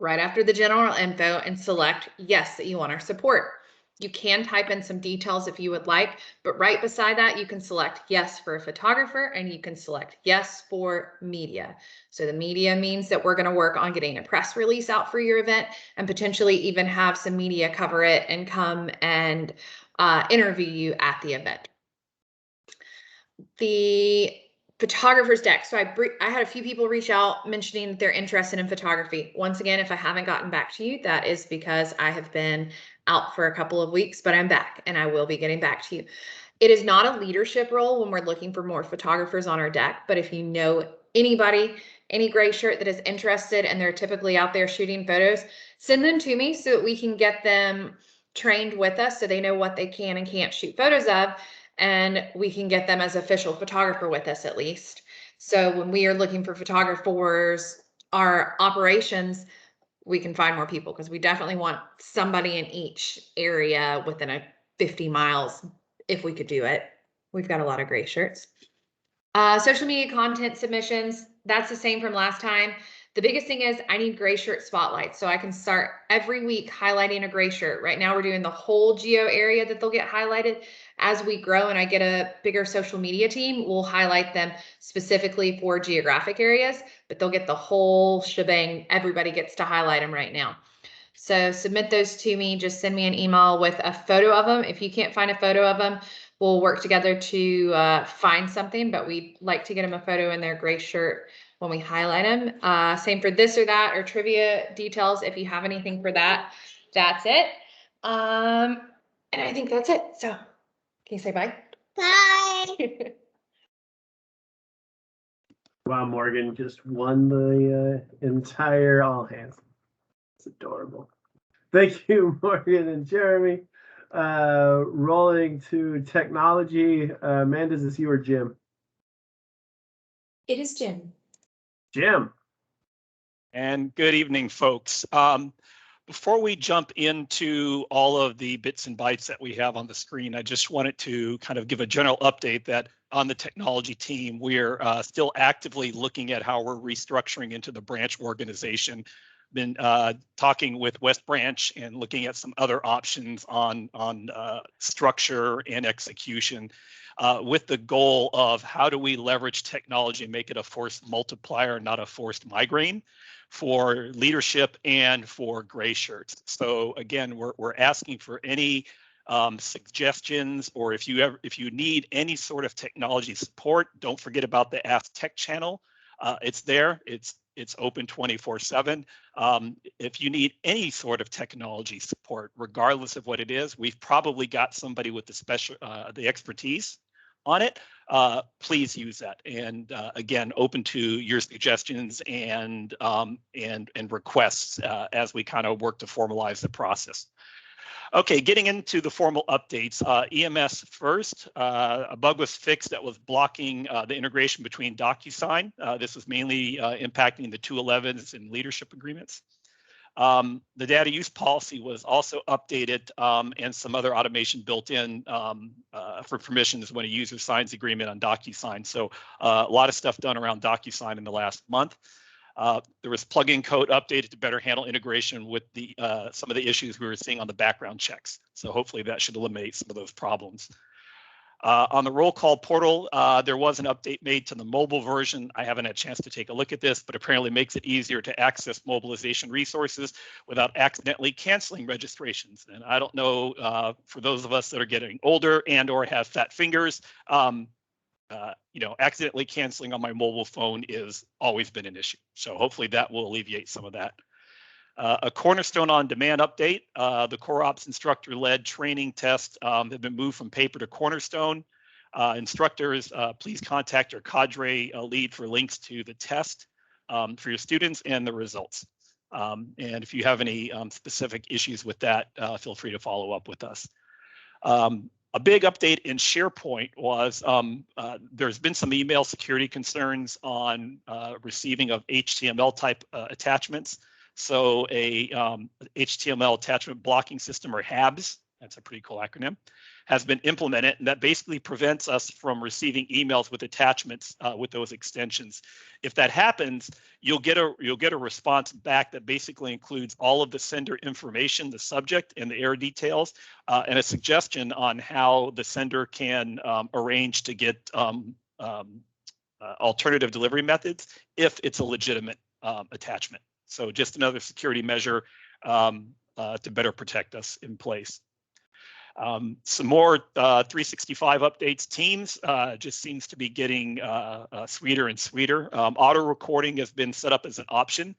right after the general info and select yes, that you want our support. You can type in some details if you would like, but right beside that, you can select yes for a photographer and you can select yes for media. So the media means that we're going to work on getting a press release out for your event and potentially even have some media cover it and come and interview you at the event. The photographer's deck. So I had a few people reach out mentioning that they're interested in photography. Once again, if I haven't gotten back to you, that is because I have been out for a couple of weeks, but I'm back and I will be getting back to you. It is not a leadership role when we're looking for more photographers on our deck, but if you know anybody, any gray shirt that is interested and they're typically out there shooting photos, send them to me so that we can get them trained with us so they know what they can and can't shoot photos of, and we can get them as official photographer with us at least. So when we are looking for photographers, our operations, we can find more people because we definitely want somebody in each area within a 50 miles if we could do it. We've got a lot of gray shirts. Social media content submissions, that's the same from last time. The biggest thing is I need gray shirt spotlights so I can start every week highlighting a gray shirt. Right now we're doing the whole geo area that they'll get highlighted. As we grow and I get a bigger social media team, we'll highlight them specifically for geographic areas, but they'll get the whole shebang. Everybody gets to highlight them right now. So submit those to me. Just send me an email with a photo of them. If you can't find a photo of them, we'll work together to find something, but we'd like to get them a photo in their gray shirt when we highlight them. Same for this or that or trivia details. If you have anything for that, that's it. And I think that's it. So can you say bye? Bye. Wow, Morgan just won the entire all hands. It's adorable. Thank you, Morgan and Jeremy. Rolling to technology. Amanda, is this you or Jim? It is Jim. Jim. And good evening, folks. Before we jump into all of the bits and bytes that we have on the screen, I just wanted to kind of give a general update that on the technology team, we're still actively looking at how we're restructuring into the branch organization. Been talking with West Branch and looking at some other options on structure and execution with the goal of how do we leverage technology and make it a force multiplier, not a forced migraine for leadership and for gray shirts. So again, we're asking for any suggestions, or if you need any sort of technology support, don't forget about the Ask Tech channel. It's there. It's open 24/7. If you need any sort of technology support, regardless of what it is, we've probably got somebody with the expertise on it. Please use that. And again, open to your suggestions and requests as we kind of work to formalize the process. Okay, getting into the formal updates. EMS first, a bug was fixed that was blocking the integration between DocuSign. This was mainly impacting the 211s and leadership agreements. The data use policy was also updated and some other automation built in for permissions when a user signs the agreement on DocuSign. So a lot of stuff done around DocuSign in the last month. There was plugin code updated to better handle integration with the some of the issues we were seeing on the background checks. So hopefully that should eliminate some of those problems. On the roll call portal, there was an update made to the mobile version. I haven't had a chance to take a look at this, but apparently makes it easier to access mobilization resources without accidentally canceling registrations. And I don't know, for those of us that are getting older and or have fat fingers, accidentally canceling on my mobile phone is always been an issue. So hopefully that will alleviate some of that. A Cornerstone on demand update. The Core Ops instructor-led training tests have been moved from paper to Cornerstone. Instructors, please contact your cadre lead for links to the test for your students and the results. And if you have any specific issues with that, feel free to follow up with us. A big update in SharePoint was there's been some email security concerns on receiving of HTML type attachments. So a HTML attachment blocking system, or HABs, that's a pretty cool acronym, has been implemented, and that basically prevents us from receiving emails with attachments with those extensions. If that happens, you'll get a response back that basically includes all of the sender information, the subject and the error details, and a suggestion on how the sender can arrange to get alternative delivery methods if it's a legitimate attachment. So just another security measure to better protect us in place. Some more 365 updates. Teams just seems to be getting sweeter and sweeter. Auto recording has been set up as an option.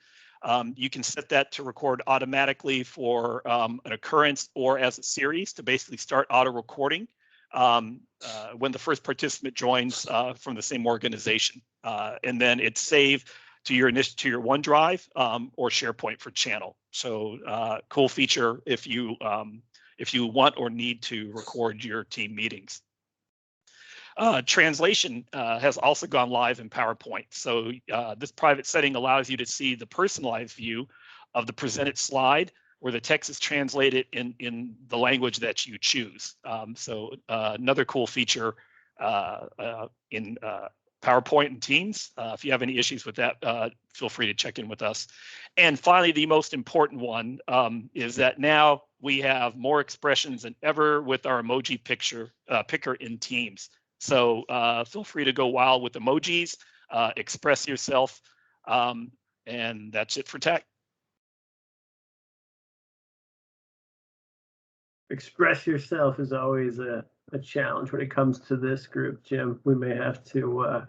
You can set that to record automatically for an occurrence or as a series to basically start auto recording when the first participant joins from the same organization. And then it's saved to your OneDrive or SharePoint for channel. So cool feature if you want or need to record your team meetings. Translation has also gone live in PowerPoint. So this private setting allows you to see the personalized view of the presented slide where the text is translated in the language that you choose. So another cool feature in PowerPoint and Teams. If you have any issues with that, feel free to check in with us. And finally, the most important one is that now we have more expressions than ever with our emoji picker in Teams. So feel free to go wild with emojis, express yourself, and that's it for tech. Express yourself is always a challenge when it comes to this group, Jim. We may have to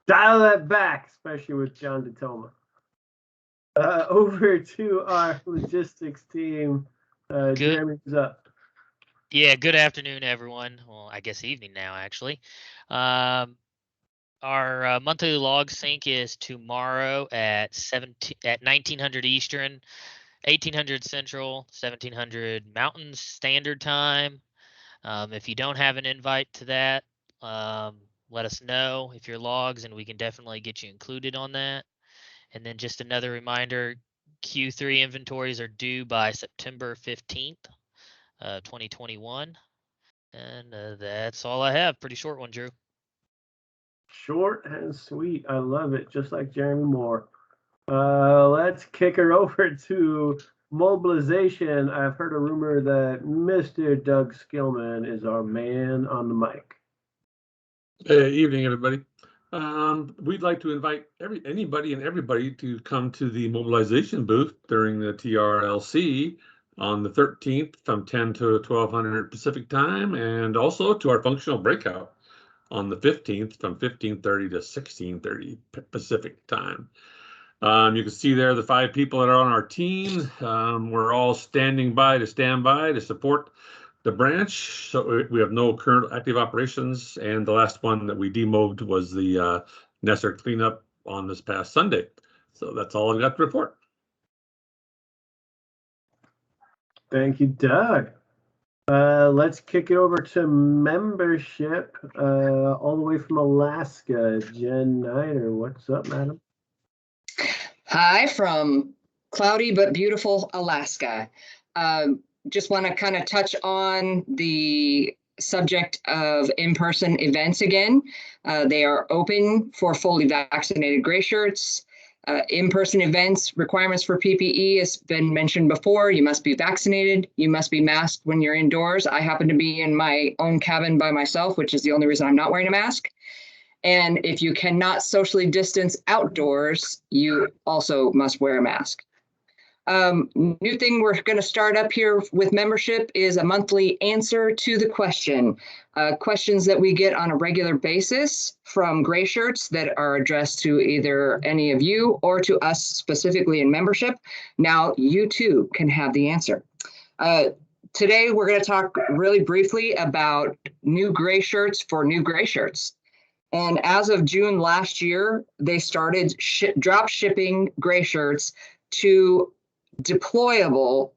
dial that back, especially with John DeToma. Over to our logistics team. Jeremy's up. Yeah, good afternoon, everyone. Well, I guess evening now, actually. Our monthly log sync is tomorrow at 1900 Eastern, 1800 Central, 1700 Mountain Standard Time. If you don't have an invite to that, let us know if your logs, and we can definitely get you included on that. And then just another reminder, Q3 inventories are due by September 15th, 2021. And that's all I have. Pretty short one, Drew. Short and sweet. I love it. Just like Jeremy Moore. Let's kick her over to mobilization. I've heard a rumor that Mr. Doug Skillman is our man on the mic. Hey, evening, everybody. We'd like to invite anybody and everybody to come to the mobilization booth during the TRLC on the 13th from 10 to 1200 Pacific time, and also to our functional breakout on the 15th from 1530 to 1630 Pacific time. You can see there the 5 people that are on our team. We're all standing by to support the branch. So we have no current active operations, and the last one that we demobbed was the Nestor cleanup on this past Sunday. So that's all I've got to report. Thank you, Doug. Let's kick it over to membership, all the way from Alaska. Jen Nider, what's up, madam? Hi from cloudy but beautiful Alaska. Just want to kind of touch on the subject of in-person events again. They are open for fully vaccinated gray shirts. In-person events, requirements for PPE has been mentioned before. You must be vaccinated. You must be masked when you're indoors. I happen to be in my own cabin by myself, which is the only reason I'm not wearing a mask. And if you cannot socially distance outdoors, you also must wear a mask. New thing we're going to start up here with membership is a monthly answer to the question. Questions that we get on a regular basis from gray shirts that are addressed to either any of you or to us specifically in membership. Now you too can have the answer. Today we're going to talk really briefly about new gray shirts for new gray shirts. And as of June last year, they started drop shipping gray shirts to deployable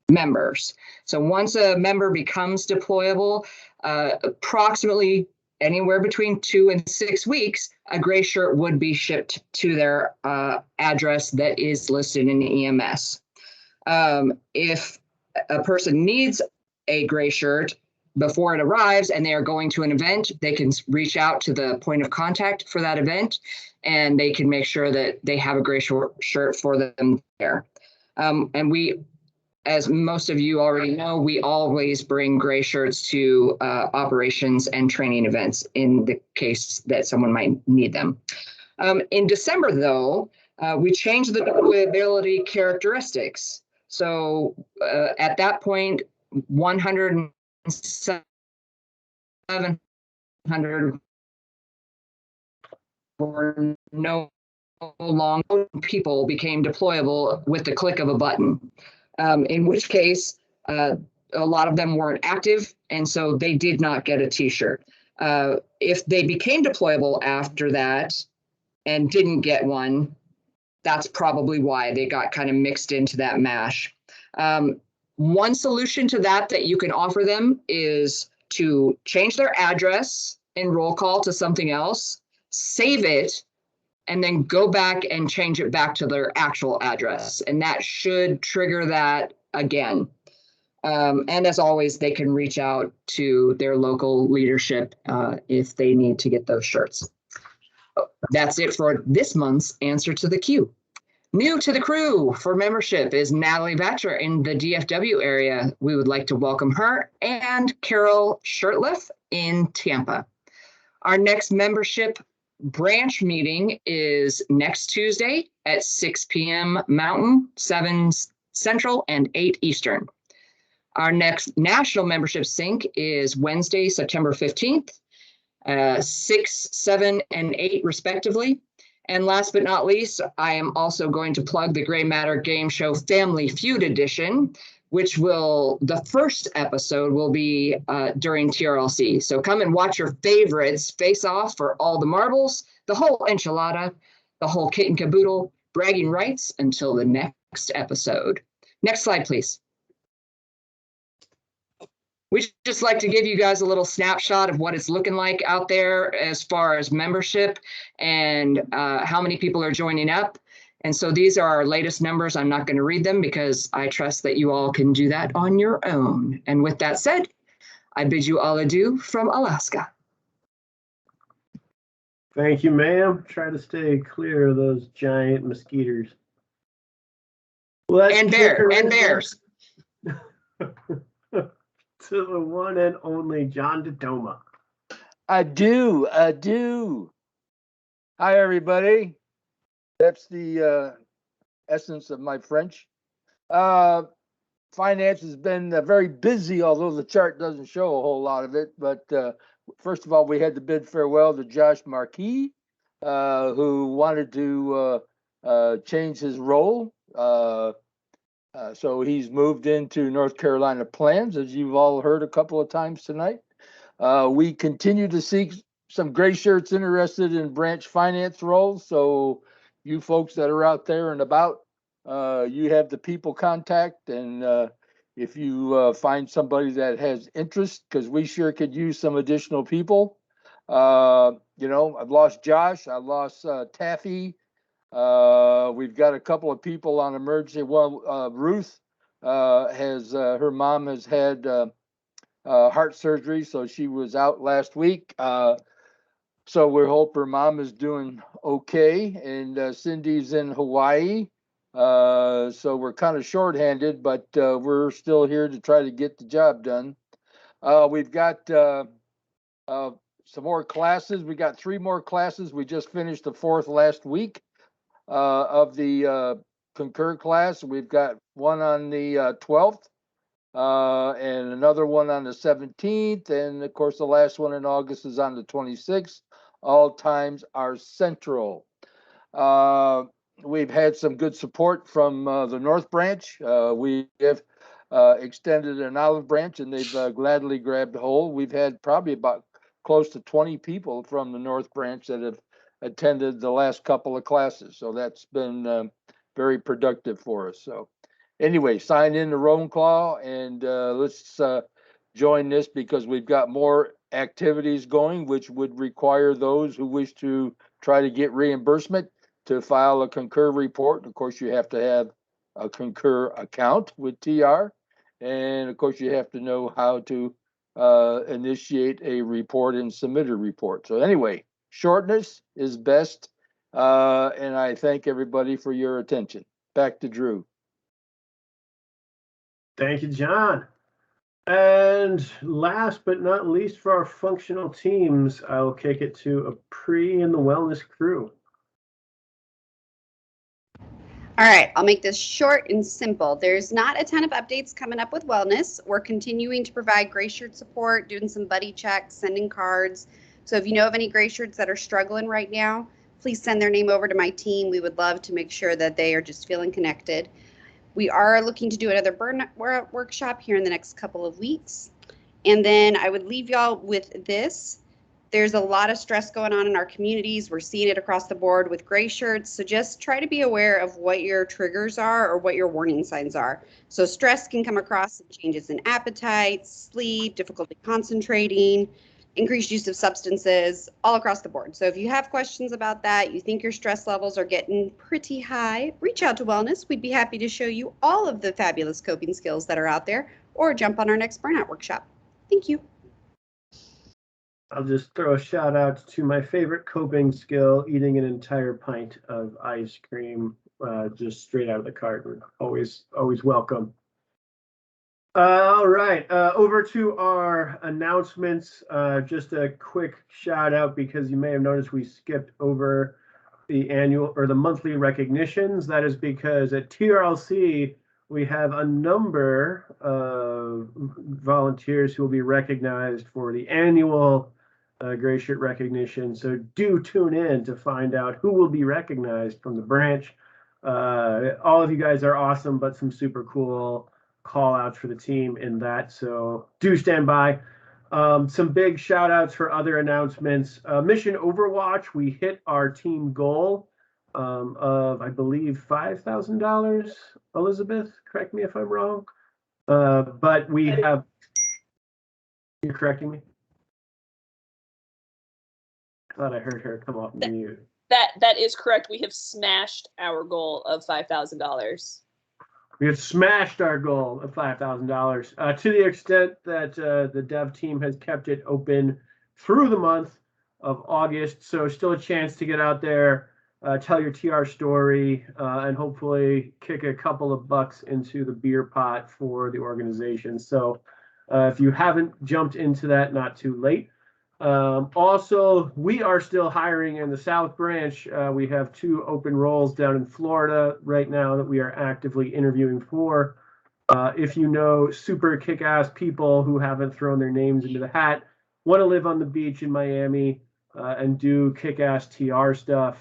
members. So once a member becomes deployable, approximately anywhere between 2 and 6 weeks, a gray shirt would be shipped to their address that is listed in the EMS. If a person needs a gray shirt before it arrives and they are going to an event, they can reach out to the point of contact for that event, and they can make sure that they have a gray shirt for them there. And we, as most of you already know, we always bring gray shirts to operations and training events in the case that someone might need them. In December, though, we changed the deployability characteristics. So at that point, 700 were no longer people became deployable with the click of a button, in which case a lot of them weren't active, and so they did not get a t-shirt. If they became deployable after that and didn't get one, that's probably why they got kind of mixed into that mash. One solution to that you can offer them is to change their address in roll call to something else, save it, and then go back and change it back to their actual address. And that should trigger that again. And as always, they can reach out to their local leadership if they need to get those shirts. That's it for this month's Answer to the Q. New to the crew for membership is Natalie Batcher in the DFW area. We would like to welcome her, and Carol Shirtliff in Tampa. Our next membership branch meeting is next Tuesday at 6 p.m. Mountain, 7 Central, and 8 Eastern. Our next national membership sync is Wednesday, September 15th, 6, 7, and 8 respectively. And last but not least, I am also going to plug the Gray Matter Game Show Family Feud Edition, which the first episode will be during TRLC. So come and watch your favorites face off for all the marbles, the whole enchilada, the whole kit and caboodle, bragging rights until the next episode. Next slide, please. We just like to give you guys a little snapshot of what it's looking like out there as far as membership and how many people are joining up. And so these are our latest numbers. I'm not going to read them because I trust that you all can do that on your own. And with that said, I bid you all adieu from Alaska. Thank you, ma'am. Try to stay clear of those giant mosquitoes. And bears. To the one and only John Dodoma. I do. Hi, everybody. That's the essence of my French. Finance has been very busy, although the chart doesn't show a whole lot of it. But first of all, we had to bid farewell to Josh Marquis, who wanted to change his role. So he's moved into North Carolina Plans, as you've all heard a couple of times tonight. We continue to seek some gray shirts interested in branch finance roles. So you folks that are out there and about, you have the people contact. And if you find somebody that has interest, because we sure could use some additional people. I've lost Josh, I lost Taffy. We've got a couple of people on emergency. Well, Ruth her mom has had heart surgery, so she was out last week. So we hope her mom is doing okay. And Cindy's in Hawaii. So we're kind of shorthanded, but we're still here to try to get the job done. We've got some more classes. We got 3 more classes. We just finished the 4th last week. Of the Concur class. We've got one on the 12th and another one on the 17th. And of course, the last one in August is on the 26th. All times are central. We've had some good support from the North Branch. We have extended an olive branch and they've gladly grabbed hold. We've had probably about close to 20 people from the North Branch that have attended the last couple of classes. So that's been very productive for us. So anyway, sign in to Ronclaw and let's join this because we've got more activities going, which would require those who wish to try to get reimbursement to file a Concur report. Of course, you have to have a Concur account with TR. And of course, you have to know how to initiate a report and submit a report. So anyway, shortness is best. And I thank everybody for your attention. Back to Drew. Thank you, John. And last but not least for our functional teams, I will kick it to Apri and the wellness crew. All right, I'll make this short and simple. There's not a ton of updates coming up with wellness. We're continuing to provide gray shirt support, doing some buddy checks, sending cards. So if you know of any gray shirts that are struggling right now, please send their name over to my team. We would love to make sure that they are just feeling connected. We are looking to do another burnout workshop here in the next couple of weeks. And then I would leave y'all with this. There's a lot of stress going on in our communities. We're seeing it across the board with gray shirts. So just try to be aware of what your triggers are or what your warning signs are. So stress can come across as changes in appetite, sleep, difficulty concentrating, increased use of substances, all across the board. So if you have questions about that, you think your stress levels are getting pretty high, reach out to Wellness. We'd be happy to show you all of the fabulous coping skills that are out there, or jump on our next burnout workshop. Thank you. I'll just throw a shout out to my favorite coping skill, eating an entire pint of ice cream just straight out of the carton. Always welcome. All right, over to our announcements. Just a quick shout out because you may have noticed we skipped over the annual or the monthly recognitions. That is because at TRLC, we have a number of volunteers who will be recognized for the annual Gray Shirt recognition. So do tune in to find out who will be recognized from the branch. All of you guys are awesome, but some super cool call outs for the team in that. So do stand by. Some big shout outs for other announcements. Mission Overwatch, we hit our team goal of, I believe, $5,000. Elizabeth, correct me if I'm wrong. But we have, you're correcting me? I thought I heard her come off mute. That is correct. We have smashed our goal of $5,000. We have smashed our goal of $5,000 to the extent that the dev team has kept it open through the month of August. So still a chance to get out there, tell your TR story, and hopefully kick a couple of bucks into the beer pot for the organization. So if you haven't jumped into that, not too late. Also, we are still hiring in the South Branch. We have 2 open roles down in Florida right now that we are actively interviewing for. If you know super kick-ass people who haven't thrown their names into the hat, want to live on the beach in Miami and do kick-ass TR stuff,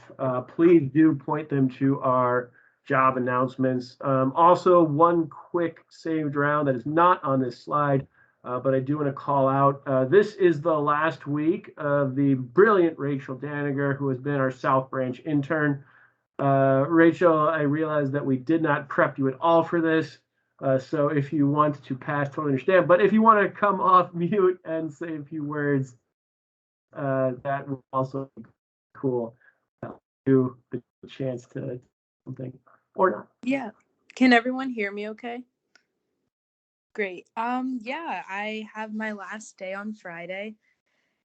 please do point them to our job announcements. Also, one quick saved round that is not on this slide. But I do want to call out, this is the last week of the brilliant Rachel Daniger, who has been our South Branch intern. Rachel, I realize that we did not prep you at all for this. So if you want to pass, totally understand. But if you want to come off mute and say a few words, that will also be cool. Do the chance to something or not. Yeah. Can everyone hear me okay? Great. Yeah, I have my last day on Friday,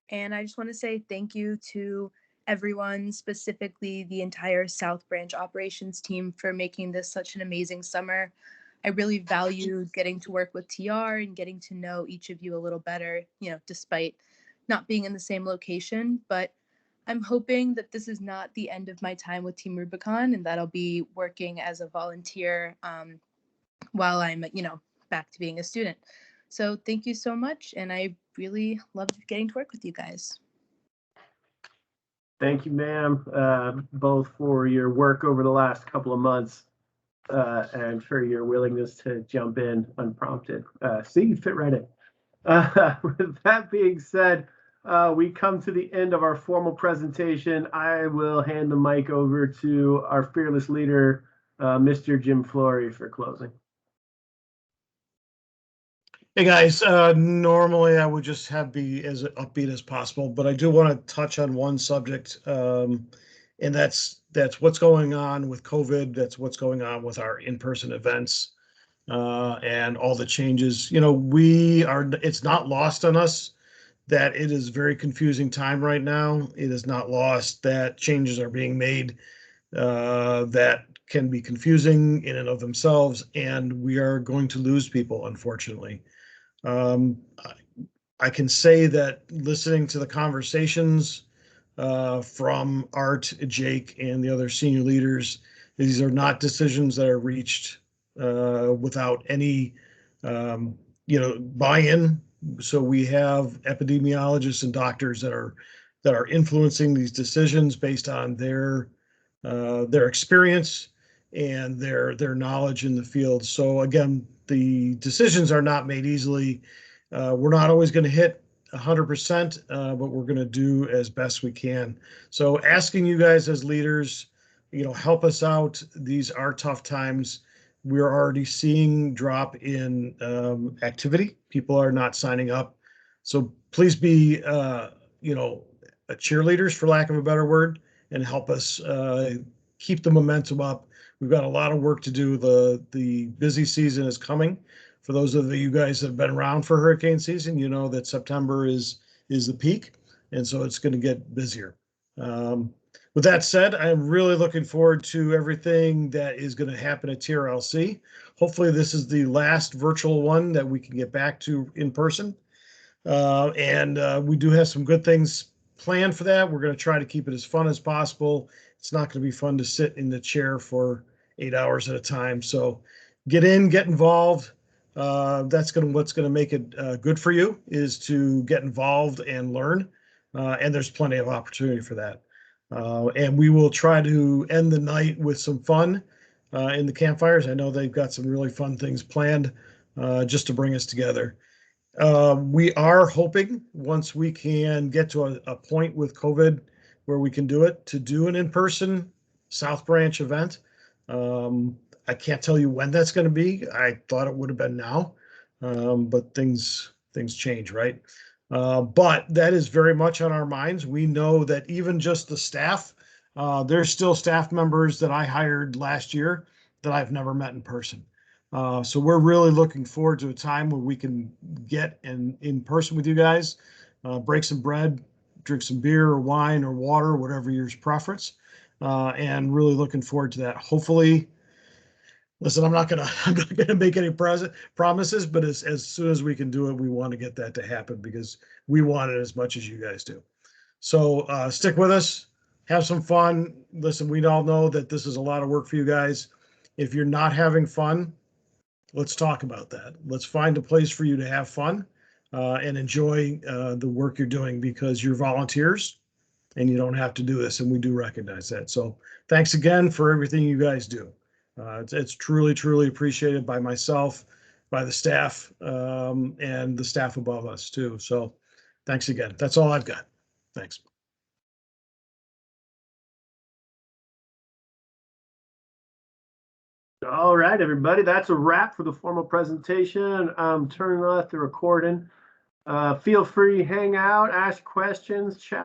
and I just want to say thank you to everyone, specifically the entire South Branch operations team, for making this such an amazing summer. I really valued getting to work with TR and getting to know each of you a little better, despite not being in the same location. But I'm hoping that this is not the end of my time with Team Rubicon, and that I'll be working as a volunteer while I'm, back to being a student. So thank you so much, and I really loved getting to work with you guys. Thank you, ma'am, both for your work over the last couple of months and for your willingness to jump in unprompted. See, you fit right in. With that being said, we come to the end of our formal presentation. I will hand the mic over to our fearless leader, Mr. Jim Flory, for closing. Hey guys, normally I would just be as upbeat as possible, but I do want to touch on one subject, and that's what's going on with COVID. That's what's going on with our in-person events. and all the changes. It's not lost on us that it is very confusing time right now. It is not lost that changes are being made that can be confusing in and of themselves, and we are going to lose people, unfortunately. I can say that listening to the conversations from Art, Jake, and the other senior leaders, these are not decisions that are reached without any, buy-in. So we have epidemiologists and doctors that are influencing these decisions based on their experience and their knowledge in the field. So again, the decisions are not made easily. We're not always going to hit 100%, but we're going to do as best we can. So asking you guys as leaders, help us out. These are tough times. We're already seeing drop in activity. People are not signing up. So please be, cheerleaders, for lack of a better word, and help us keep the momentum up. We've got a lot of work to do. The busy season is coming. For those of you guys that have been around for hurricane season, you know that September is the peak, and so it's going to get busier. With that said, I'm really looking forward to everything that is going to happen at TRLC. Hopefully this is the last virtual one that we can get back to in person. And we do have some good things planned for that. We're going to try to keep it as fun as possible. It's not going to be fun to sit in the chair for 8 hours at a time. So get in, get involved. What's going to make it good for you is to get involved and learn. And there's plenty of opportunity for that. And we will try to end the night with some fun in the campfires. I know they've got some really fun things planned just to bring us together. We are hoping, once we can get to a point with COVID where we can do it, to do an in-person South Branch event. I can't tell you when that's going to be. I thought it would have been now, but things change, right? But that is very much on our minds. We know that even just the staff, there's still staff members that I hired last year that I've never met in person. So we're really looking forward to a time where we can get in person with you guys, break some bread, drink some beer or wine or water, whatever your preference, and really looking forward to that. Hopefully, listen, I'm not gonna make any promises, but as soon as we can do it, we want to get that to happen because we want it as much as you guys do. So stick with us, have some fun. Listen, we all know that this is a lot of work for you guys. If you're not having fun, let's talk about that. Let's find a place for you to have fun and enjoy the work you're doing, because you're volunteers and you don't have to do this, and we do recognize that. So thanks again for everything you guys do. It's truly, truly appreciated by myself, by the staff, and the staff above us too. So thanks again. That's all I've got. Thanks. All right, everybody, that's a wrap for the formal presentation. I'm turning off the recording. Feel free, hang out, ask questions, chat